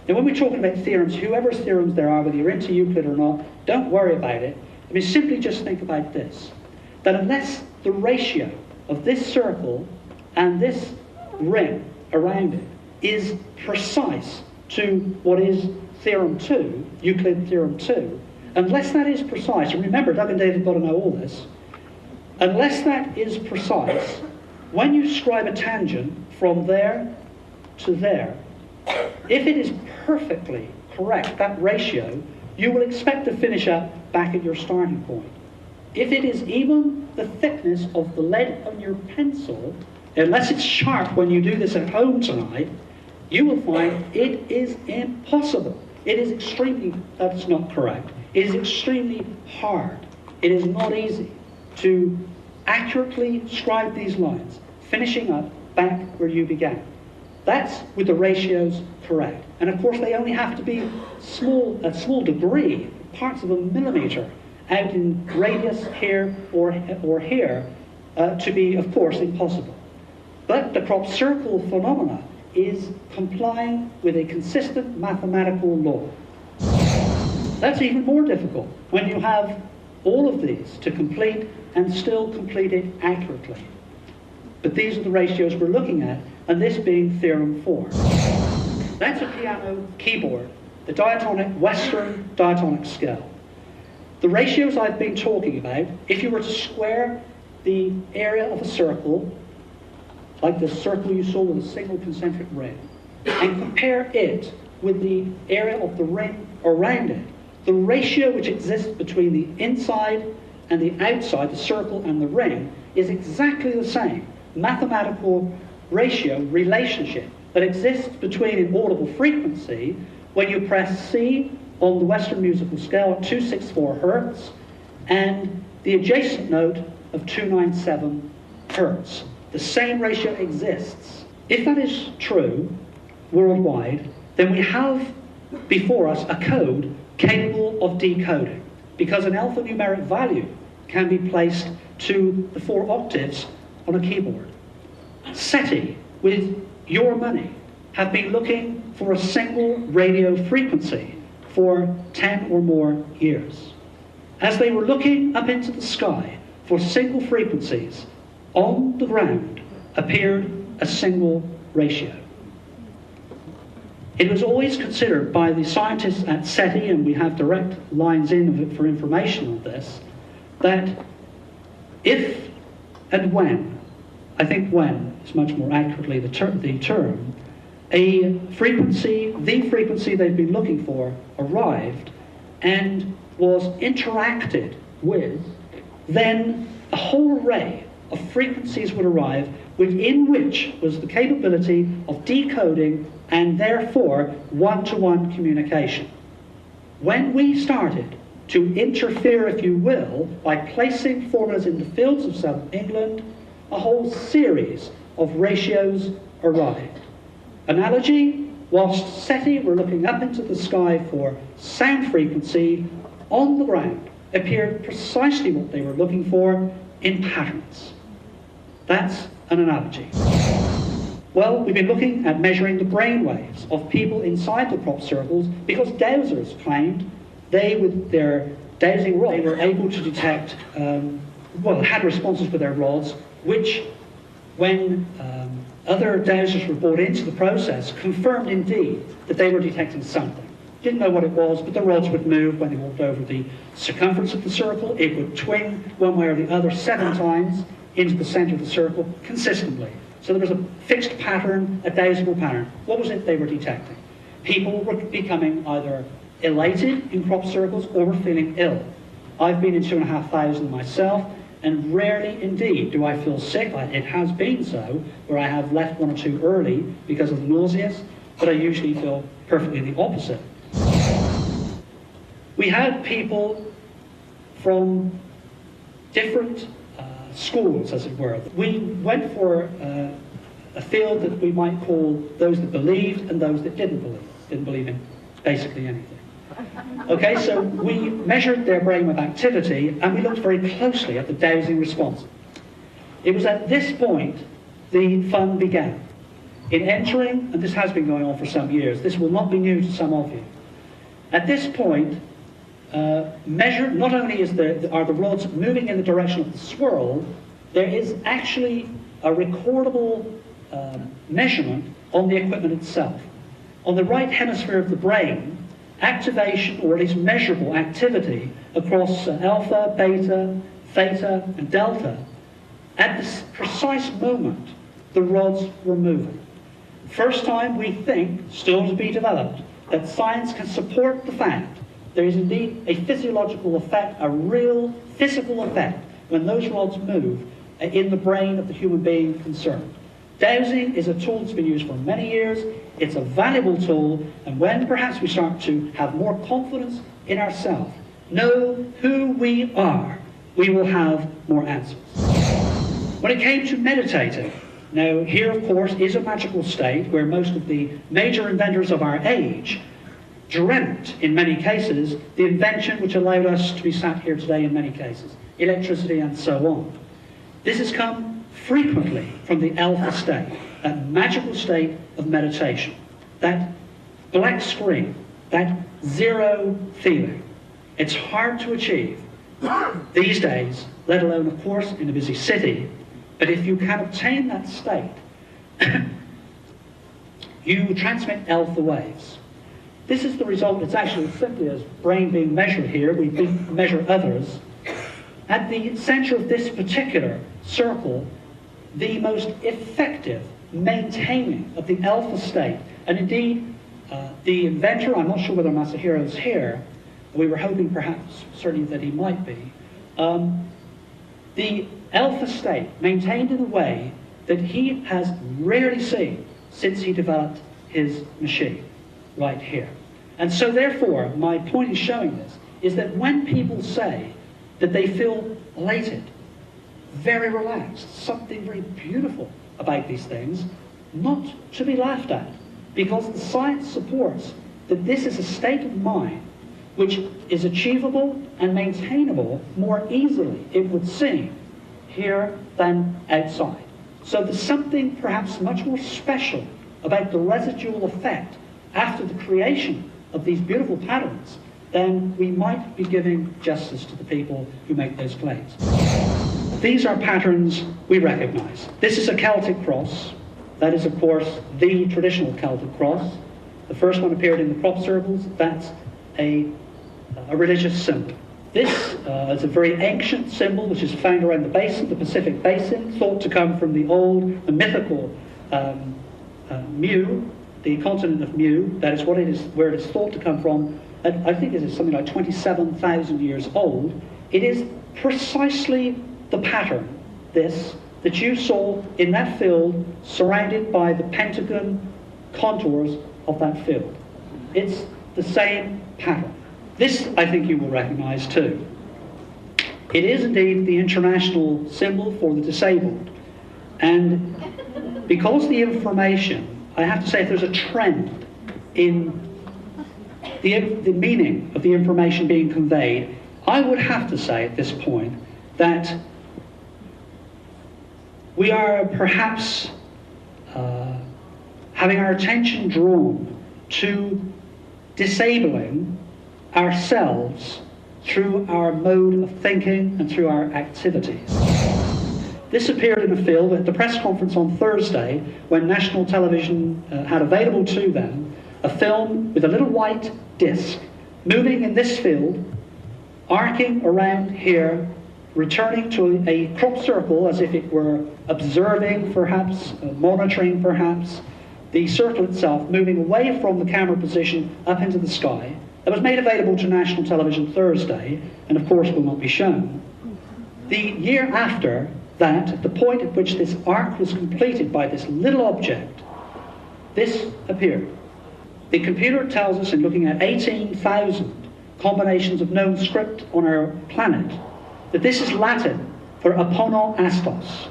Now, when we're talking about theorems, whoever's theorems there are, whether you're into Euclid or not, don't worry about it. I mean, simply just think about this, that unless the ratio of this circle and this ring around it is precise to what is Theorem 2, Euclid Theorem 2, unless that is precise, and remember, Doug and Dave have got to know all this, unless that is precise, when you scribe a tangent from there to there, if it is perfectly correct, that ratio, you will expect to finish up back at your starting point. If it is even the thickness of the lead on your pencil, unless it's sharp when you do this at home tonight, you will find it is impossible. It is extremely, that's not correct. It is extremely hard. It is not easy to accurately scribe these lines, finishing up back where you began. That's with the ratios correct. And of course they only have to be a small degree, parts of a millimeter, out in radius here or here, to be, of course, impossible. But the crop circle phenomena is complying with a consistent mathematical law. That's even more difficult when you have all of these to complete and still complete it accurately. But these are the ratios we're looking at, and this being theorem 4. That's a piano keyboard, the diatonic, Western diatonic scale. The ratios I've been talking about, if you were to square the area of a circle, like the circle you saw with a single concentric ring, and compare it with the area of the ring around it, the ratio which exists between the inside and the outside, the circle and the ring, is exactly the same mathematical ratio, relationship, that exists between an audible frequency when you press C on the Western musical scale at 264 Hertz and the adjacent note of 297 Hertz. The same ratio exists. If that is true worldwide, then we have before us a code capable of decoding, because an alphanumeric value can be placed to the 4 octaves on a keyboard. SETI, with your money, have been looking for a single radio frequency for 10 or more years. As they were looking up into the sky for single frequencies, on the ground appeared a single ratio. It was always considered by the scientists at SETI, and we have direct lines in of it for information on this, that if and when, I think when is much more accurately the term, a frequency, the frequency they've been looking for, arrived and was interacted with, then a whole array of frequencies would arrive within which was the capability of decoding and therefore one-to-one communication. When we started to interfere, if you will, by placing formulas in the fields of Southern England, a whole series of ratios arrived. Analogy, whilst SETI were looking up into the sky for sound frequency, on the ground appeared precisely what they were looking for in patterns. That's an analogy. Well, we've been looking at measuring the brain waves of people inside the crop circles because dowsers claimed they, with their dowsing rod, they were able to detect, had responses with their rods, which, when other dowsers were brought into the process, confirmed indeed that they were detecting something. Didn't know what it was, but the rods would move when they walked over the circumference of the circle. It would twing one way or the other 7 times into the center of the circle consistently. So there was a fixed pattern, a dowsable pattern. What was it they were detecting? People were becoming either elated in crop circles or were feeling ill. I've been in 2,500 myself, and rarely indeed do I feel sick. It has been so, where I have left 1 or 2 early because of the nauseous, but I usually feel perfectly the opposite. We had people from different schools, as it were. We went for a field that we might call those that believed and those that didn't believe in basically anything. Okay, so we measured their brainwave activity and we looked very closely at the dowsing response. It was at this point the fun began. In entering, and this has been going on for some years, this will not be new to some of you. At this point, measured, not only are the rods moving in the direction of the swirl, there is actually a recordable measurement on the equipment itself. On the right hemisphere of the brain, activation, or at least measurable activity, across alpha, beta, theta, and delta, at this precise moment, the rods were moving. First time, we think, still to be developed, that science can support the fact there is indeed a physiological effect, a real physical effect, when those rods move in the brain of the human being concerned. Dowsing is a tool that's been used for many years. It's a valuable tool, and when perhaps we start to have more confidence in ourselves, know who we are, we will have more answers. When it came to meditating, now here of course is a magical state where most of the major inventors of our age dreamt, in many cases, the invention which allowed us to be sat here today in many cases, electricity and so on. This has come frequently from the alpha state, that magical state of meditation, that black screen, that zero feeling. It's hard to achieve these days, let alone, of course, in a busy city. But if you can obtain that state, you transmit alpha waves. This is the result. It's actually simply as brain being measured here. We measure others. At the center of this particular circle, the most effective maintaining of the alpha state, and indeed the inventor, I'm not sure whether Masahiro is here, we were hoping perhaps, certainly that he might be, the alpha state maintained in a way that he has rarely seen since he developed his machine, right here. And so therefore, my point in showing this is that when people say that they feel elated, very relaxed, something very beautiful about these things, not to be laughed at, because the science supports that this is a state of mind which is achievable and maintainable more easily, it would seem, here than outside. So there's something perhaps much more special about the residual effect after the creation of these beautiful patterns than we might be giving justice to the people who make those claims. These are patterns we recognize. This is a Celtic cross. That is, of course, the traditional Celtic cross. The first one appeared in the crop circles. That's a religious symbol. This is a very ancient symbol which is found around the basin, the Pacific Basin, thought to come from the mythical Mu, the continent of Mu. That is what it is, where it is thought to come from. I think it is something like 27,000 years old. It is precisely the pattern, this, that you saw in that field surrounded by the pentagon contours of that field. It's the same pattern. This, I think, you will recognize too. It is indeed the international symbol for the disabled. And because the information, I have to say, if there's a trend in the meaning of the information being conveyed, I would have to say at this point that we are perhaps having our attention drawn to disabling ourselves through our mode of thinking and through our activities. This appeared in a field at the press conference on Thursday when national television had available to them a film with a little white disc moving in this field, arcing around here, returning to a crop circle as if it were observing perhaps, monitoring perhaps, the circle itself moving away from the camera position up into the sky. That was made available to national television Thursday, and of course will not be shown. The year after that, at the point at which this arc was completed by this little object, this appeared. The computer tells us, in looking at 18,000 combinations of known script on our planet, that this is Latin for apono astos.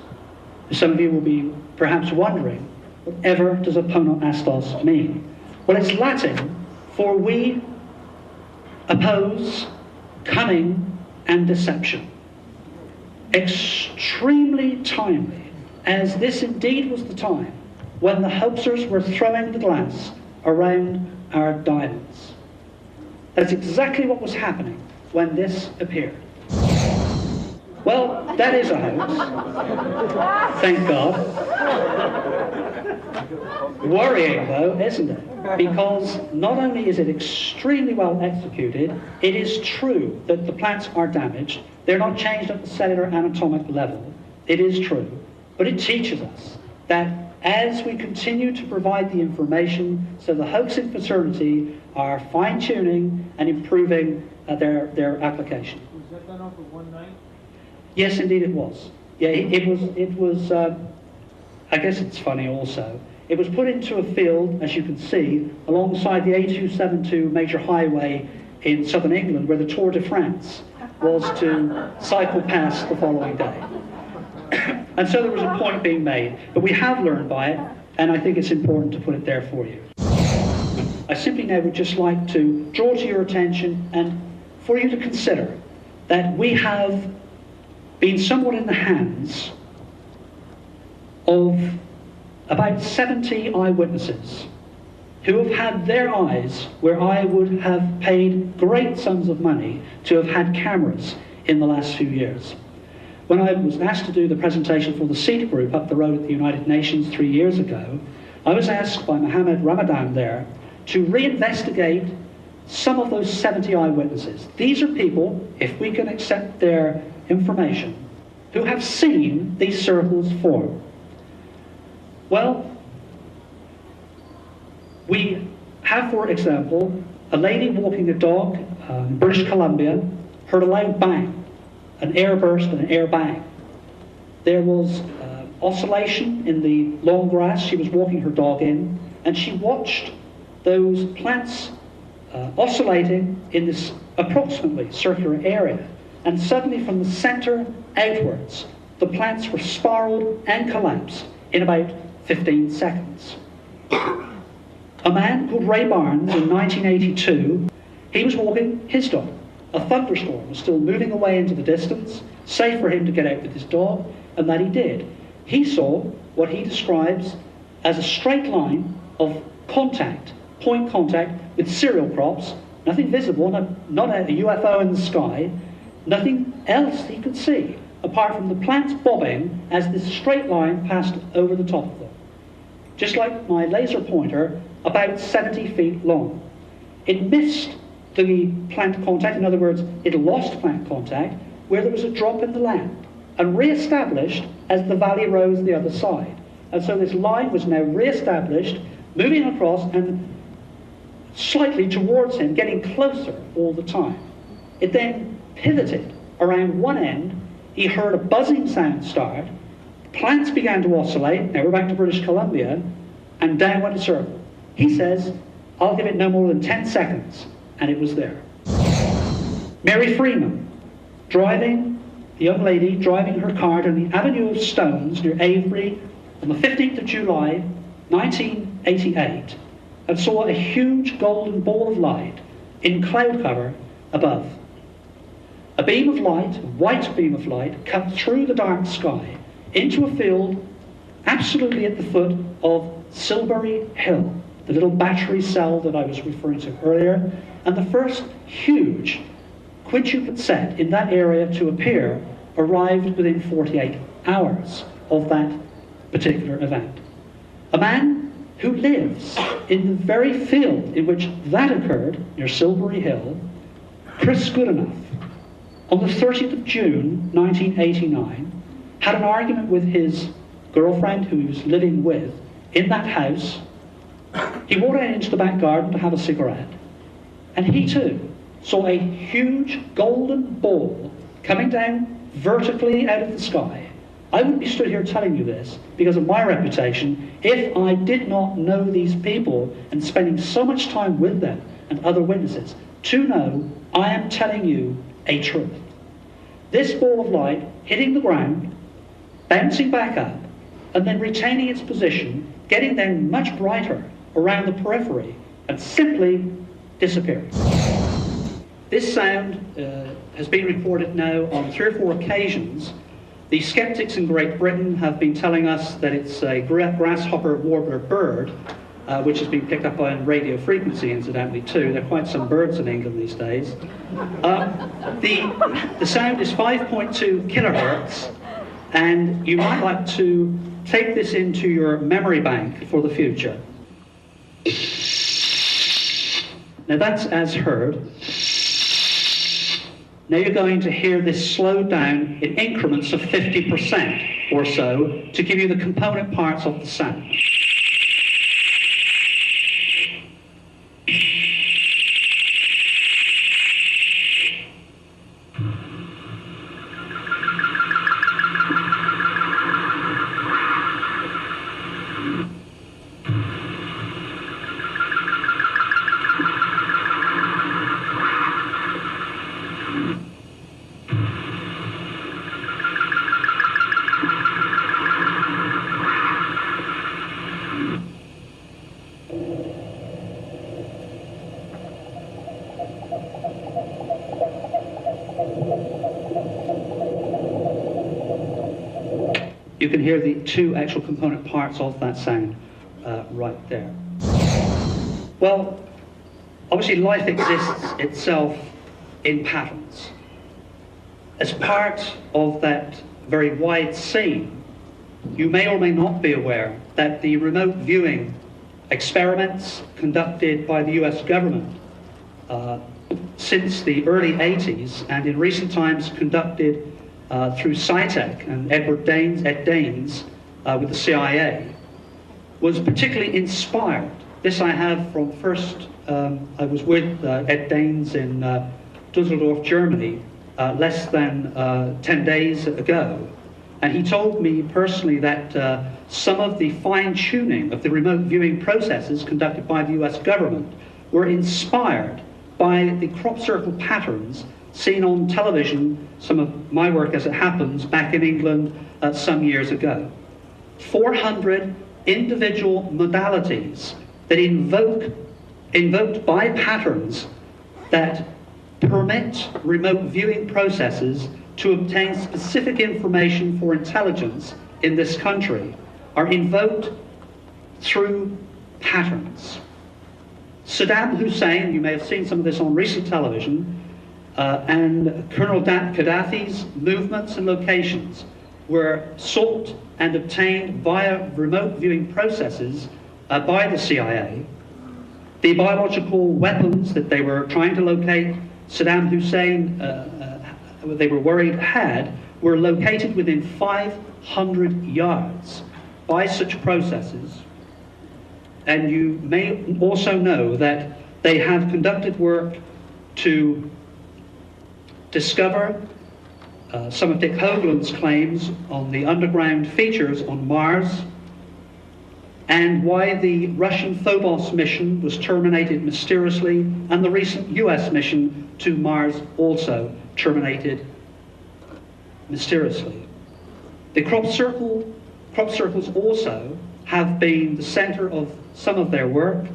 Some of you will be perhaps wondering, whatever does apono astos mean? Well, it's Latin for we oppose cunning and deception. Extremely timely, as this indeed was the time when the hoaxers were throwing the glass around our diamonds. That's exactly what was happening when this appeared. Well, that is a hoax. Thank God. Worrying, though, isn't it? Because not only is it extremely well executed, it is true that the plants are damaged. They're not changed at the cellular anatomic level. It is true. But it teaches us that as we continue to provide the information, so the hoaxing fraternity are fine-tuning and improving their application. Was that done over one night? Yes, indeed it was. Yeah, it was I guess it's funny also. It was put into a field, as you can see, alongside the A272 major highway in southern England, where the Tour de France was to cycle past the following day. And so there was a point being made. But we have learned by it, and I think it's important to put it there for you. I simply now would just like to draw to your attention and for you to consider that we have been somewhat in the hands of about 70 eyewitnesses who have had their eyes where I would have paid great sums of money to have had cameras in the last few years. When I was asked to do the presentation for the SEAT group up the road at the United Nations 3 years ago, I was asked by Mohammed Ramadan there to reinvestigate some of those 70 eyewitnesses. These are people, if we can accept their information, who have seen these circles form. Well, we have, for example, a lady walking a dog in British Columbia heard a loud bang, an air burst and an air bang. There was oscillation in the long grass she was walking her dog in, and she watched those plants oscillating in this approximately circular area. And suddenly from the center outwards, the plants were spiraled and collapsed in about 15 seconds. A man called Ray Barnes in 1982, he was walking his dog. A thunderstorm was still moving away into the distance, safe for him to get out with his dog, and that he did. He saw what he describes as a straight line of contact, point contact with cereal crops, nothing visible, not a UFO in the sky, nothing else he could see, apart from the plants bobbing as this straight line passed over the top of them. Just like my laser pointer, about 70 feet long. It missed the plant contact, in other words, it lost plant contact where there was a drop in the land, and re-established as the valley rose the other side. And so this line was now re-established, moving across and slightly towards him, getting closer all the time. It then pivoted around one end. He heard a buzzing sound start. Plants began to oscillate. Now we're back to British Columbia, and down went a circle. He says, I'll give it no more than 10 seconds, and it was there. Mary Freeman, the young lady driving her car down the Avenue of Stones near Avebury on the 15th of July, 1988, and saw a huge golden ball of light in cloud cover above. A beam of light, a white beam of light, cut through the dark sky into a field absolutely at the foot of Silbury Hill, the little battery cell that I was referring to earlier, and the first huge quintuplet set in that area to appear arrived within 48 hours of that particular event. A man who lives in the very field in which that occurred, near Silbury Hill, Chris Goodenough, on the 30th of June 1989, had an argument with his girlfriend who he was living with in that house. He walked out into the back garden to have a cigarette, and he too saw a huge golden ball coming down vertically out of the sky. I wouldn't be stood here telling you this because of my reputation if I did not know these people and spending so much time with them and other witnesses to know I am telling you a truth. This ball of light hitting the ground, bouncing back up, and then retaining its position, getting then much brighter around the periphery, and simply disappearing. This sound has been reported now on 3 or 4 occasions. The skeptics in Great Britain have been telling us that it's a grasshopper warbler bird, which has been picked up on radio frequency, incidentally, too. There are quite some birds in England these days. The sound is 5.2 kilohertz, and you might like to take this into your memory bank for the future. Now that's as heard. Now you're going to hear this slowed down in increments of 50%. or so to give you the component parts of the sound. You can hear the two actual component parts of that sound right there. Well, obviously life exists itself in patterns. As part of that very wide scene, you may or may not be aware that the remote viewing experiments conducted by the US government since the early 80s and in recent times conducted through SciTech and Ed Daines with the CIA, was particularly inspired. This I have from first, I was with Ed Daines in Dusseldorf, Germany, less than 10 days ago. And he told me personally that some of the fine-tuning of the remote viewing processes conducted by the US government were inspired by the crop circle patterns seen on television, some of my work as it happens, back in England some years ago. 400 individual modalities that invoked by patterns that permit remote viewing processes to obtain specific information for intelligence in this country are invoked through patterns. Saddam Hussein, you may have seen some of this on recent television, and Colonel Gaddafi's movements and locations were sought and obtained via remote viewing processes by the CIA. The biological weapons that they were trying to locate Saddam Hussein, they were worried had, were located within 500 yards by such processes. And you may also know that they have conducted work to discover some of Dick Hoagland's claims on the underground features on Mars, and why the Russian Phobos mission was terminated mysteriously, and the recent US mission to Mars also terminated mysteriously. The crop circles also have been the center of some of their work,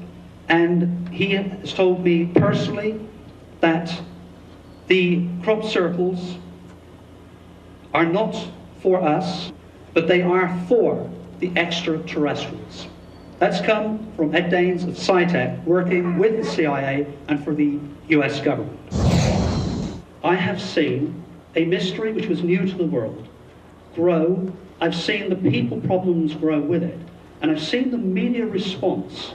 and he has told me personally that the crop circles are not for us, but they are for the extraterrestrials. That's come from Ed Daines of SciTech, working with the CIA and for the US government. I have seen a mystery which was new to the world grow. I've seen the people problems grow with it, and I've seen the media response.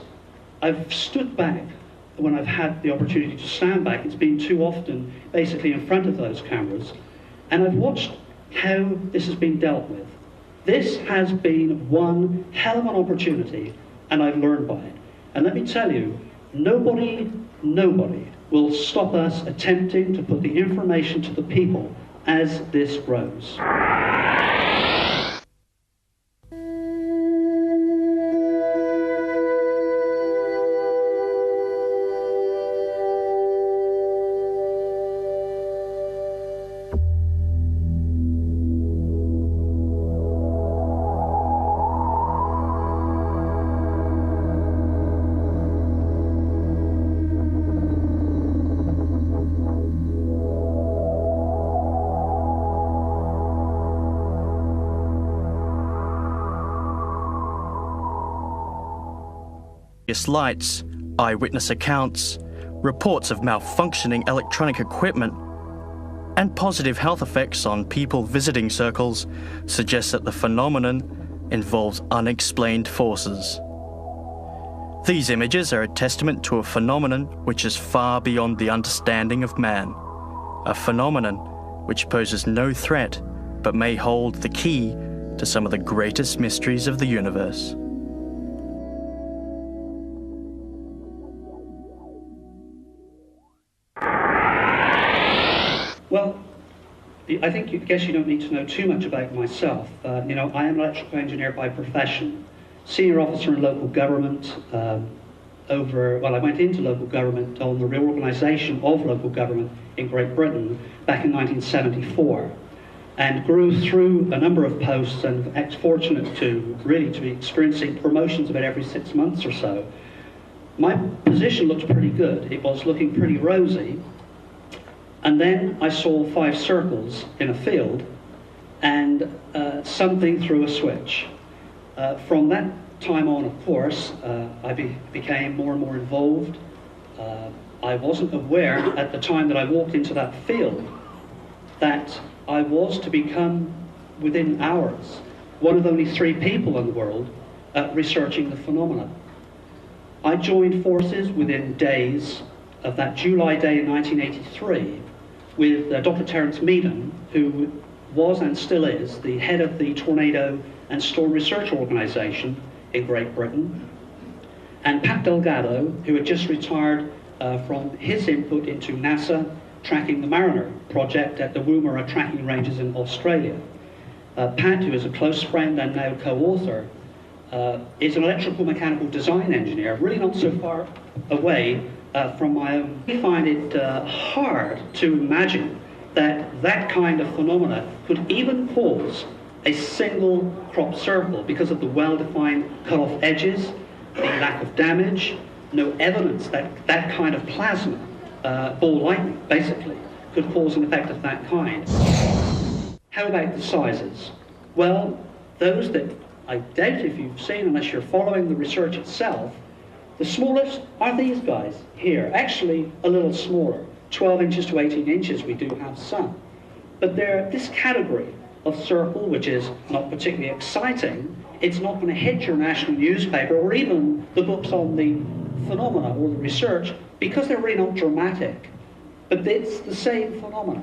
I've stood back when I've had the opportunity to stand back. It's been too often basically in front of those cameras, and I've watched how this has been dealt with. This has been one hell of an opportunity, and I've learned by it. And let me tell you, nobody will stop us attempting to put the information to the people as this grows. Lights, eyewitness accounts, reports of malfunctioning electronic equipment, and positive health effects on people visiting circles suggest that the phenomenon involves unexplained forces. These images are a testament to a phenomenon which is far beyond the understanding of man, a phenomenon which poses no threat but may hold the key to some of the greatest mysteries of the universe. Well, I guess you don't need to know too much about myself. I am an electrical engineer by profession, senior officer in local government. I went into local government on the reorganisation of local government in Great Britain back in 1974, and grew through a number of posts, and fortunate to be experiencing promotions about every 6 months or so. My position looked pretty good. It was looking pretty rosy. And then I saw 5 circles in a field, and something threw a switch. From that time on, of course, I became more and more involved. I wasn't aware at the time that I walked into that field that I was to become, within hours, one of only 3 people in the world researching the phenomena. I joined forces within days of that July day in 1983 with Dr. Terence Meaden, who was and still is the head of the Tornado and Storm Research Organisation in Great Britain, and Pat Delgado, who had just retired from his input into NASA tracking the Mariner project at the Woomera tracking ranges in Australia. Pat, who is a close friend and now co-author, is an electrical mechanical design engineer, really not so far away from my own. I find it hard to imagine that kind of phenomena could even cause a single crop circle because of the well-defined cut-off edges, the lack of damage, no evidence that that kind of plasma, ball lightning basically, could cause an effect of that kind. How about the sizes? Well, those that I doubt if you've seen, unless you're following the research itself, the smallest are these guys here, actually a little smaller, 12 inches to 18 inches, we do have some. But they're this category of circle, which is not particularly exciting. It's not going to hit your national newspaper or even the books on the phenomena or the research, because they're really not dramatic. But it's the same phenomena.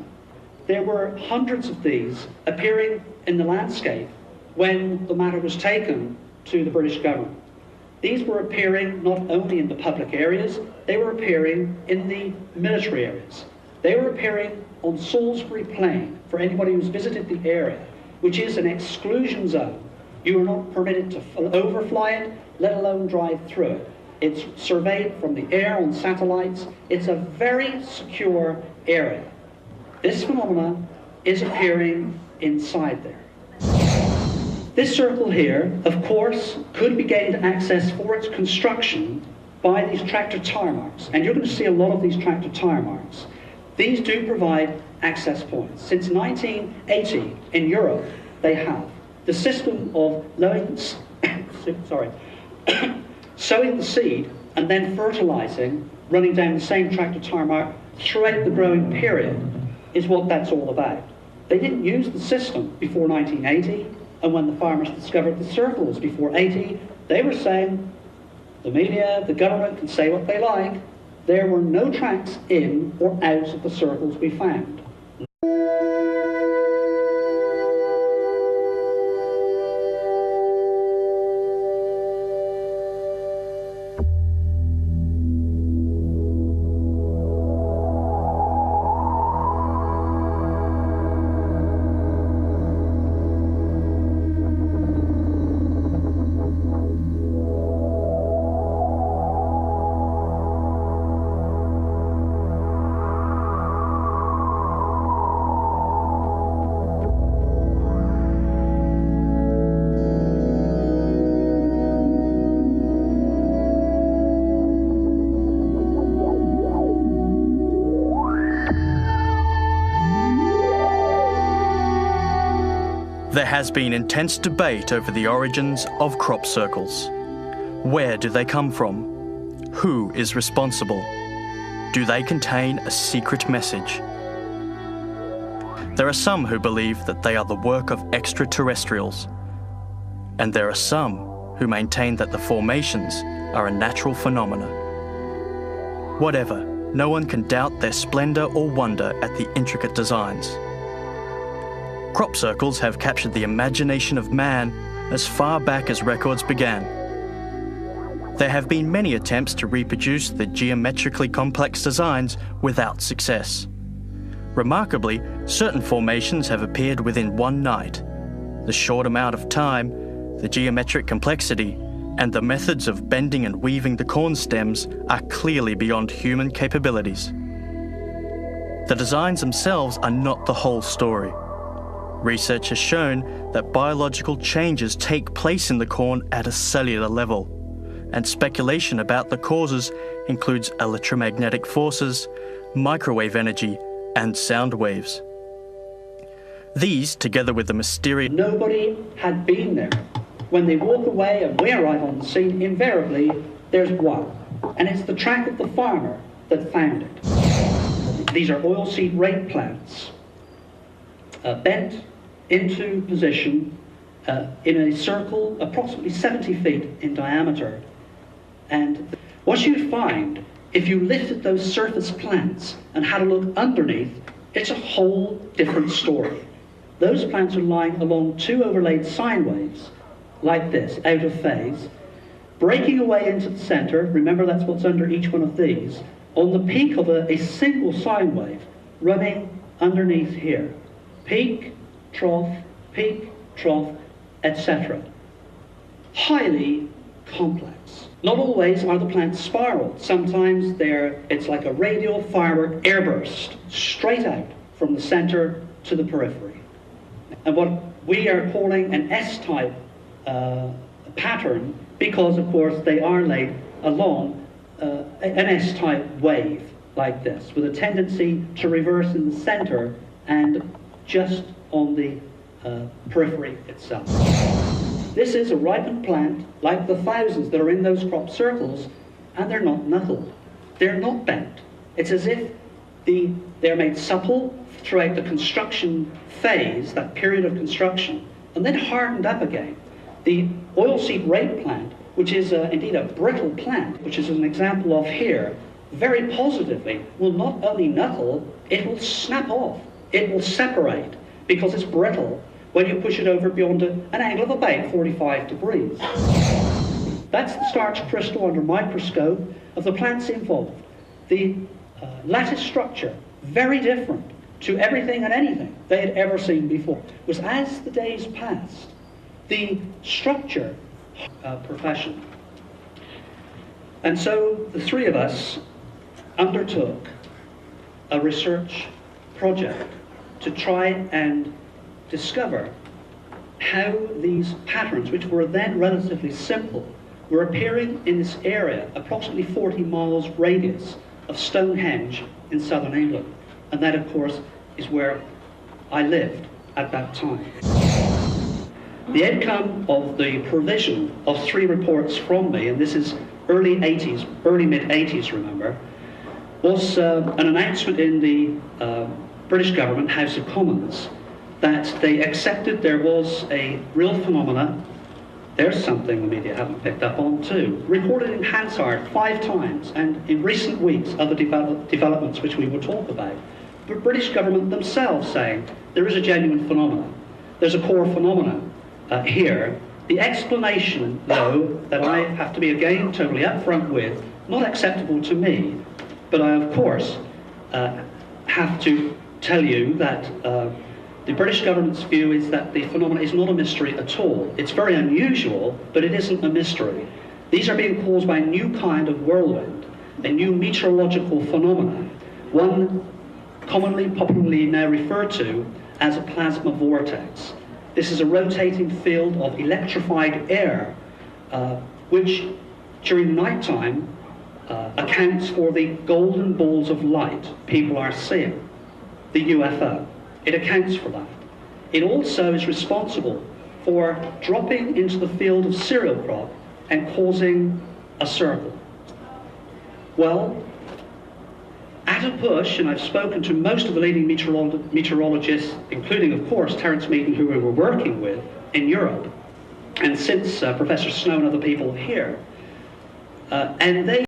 There were hundreds of these appearing in the landscape when the matter was taken to the British government. These were appearing not only in the public areas, they were appearing in the military areas. They were appearing on Salisbury Plain, for anybody who's visited the area, which is an exclusion zone. You are not permitted to overfly it, let alone drive through it. It's surveyed from the air on satellites. It's a very secure area. This phenomena is appearing inside there. This circle here, of course, could be gained access for its construction by these tractor tire marks. And you're going to see a lot of these tractor tire marks. These do provide access points. Since 1980 in Europe, they have. The system of sowing the seed and then fertilizing, running down the same tractor tire mark throughout the growing period is what that's all about. They didn't use the system before 1980. And when the farmers discovered the circles before 80, they were saying, the media, the government can say what they like. There were no tracks in or out of the circles we found. There has been intense debate over the origins of crop circles. Where do they come from? Who is responsible? Do they contain a secret message? There are some who believe that they are the work of extraterrestrials, and there are some who maintain that the formations are a natural phenomena. Whatever, no one can doubt their splendor or wonder at the intricate designs. Crop circles have captured the imagination of man as far back as records began. There have been many attempts to reproduce the geometrically complex designs without success. Remarkably, certain formations have appeared within one night. The short amount of time, the geometric complexity, and the methods of bending and weaving the corn stems are clearly beyond human capabilities. The designs themselves are not the whole story. Research has shown that biological changes take place in the corn at a cellular level, and speculation about the causes includes electromagnetic forces, microwave energy, and sound waves. These, together with the mysterious... Nobody had been there. When they walk away and we arrive on the scene, invariably there's one, and it's the track of the farmer that found it. These are oilseed rape plants, bent into position in a circle approximately 70 feet in diameter. And what you'd find, if you lifted those surface plants and had a look underneath, it's a whole different story. Those plants are lying along two overlaid sine waves, like this, out of phase, breaking away into the center. Remember, that's what's under each one of these, on the peak of a single sine wave running underneath here. Peak, trough, etc. Highly complex. Not always are the plants spiraled. Sometimes it's like a radial firework airburst straight out from the center to the periphery. And what we are calling an S-type pattern, because of course they are laid along an S-type wave like this, with a tendency to reverse in the center and just on the periphery itself. This is a ripened plant like the thousands that are in those crop circles, and they're not knuckled. They're not bent. It's as if they're made supple throughout the construction phase, that period of construction, and then hardened up again. The oilseed rape plant, which is indeed a brittle plant, which is an example of here, very positively will not only knuckle, it will snap off. It will separate because it's brittle when you push it over beyond an angle of about 45 degrees. That's the starch crystal under microscope of the plants involved. The lattice structure, very different to everything and anything they had ever seen before. It was as the days passed, the structure profession. And so the three of us undertook a research project to try and discover how these patterns, which were then relatively simple, were appearing in this area, approximately 40 miles radius of Stonehenge in southern England. And that, of course, is where I lived at that time. The outcome of the provision of three reports from me, and this is early mid-80s, remember, was an announcement in the British government, House of Commons, that they accepted there was a real phenomena. There's something the media haven't picked up on too. Recorded in Hansard 5 times, and in recent weeks other developments which we will talk about. The British government themselves saying there is a genuine phenomenon. There's a core phenomenon here. The explanation, though, that I have to be again totally upfront with, not acceptable to me, but I of course have to tell you that the British government's view is that the phenomenon is not a mystery at all. It's very unusual, but it isn't a mystery. These are being caused by a new kind of whirlwind, a new meteorological phenomenon, one popularly now referred to as a plasma vortex. This is a rotating field of electrified air, which during nighttime accounts for the golden balls of light people are seeing, the UFO. It accounts for that. It also is responsible for dropping into the field of cereal crop and causing a circle. Well, at a push, and I've spoken to most of the leading meteorologists, including, of course, Terence Meaden, who we were working with in Europe, and since Professor Snow and other people here, and they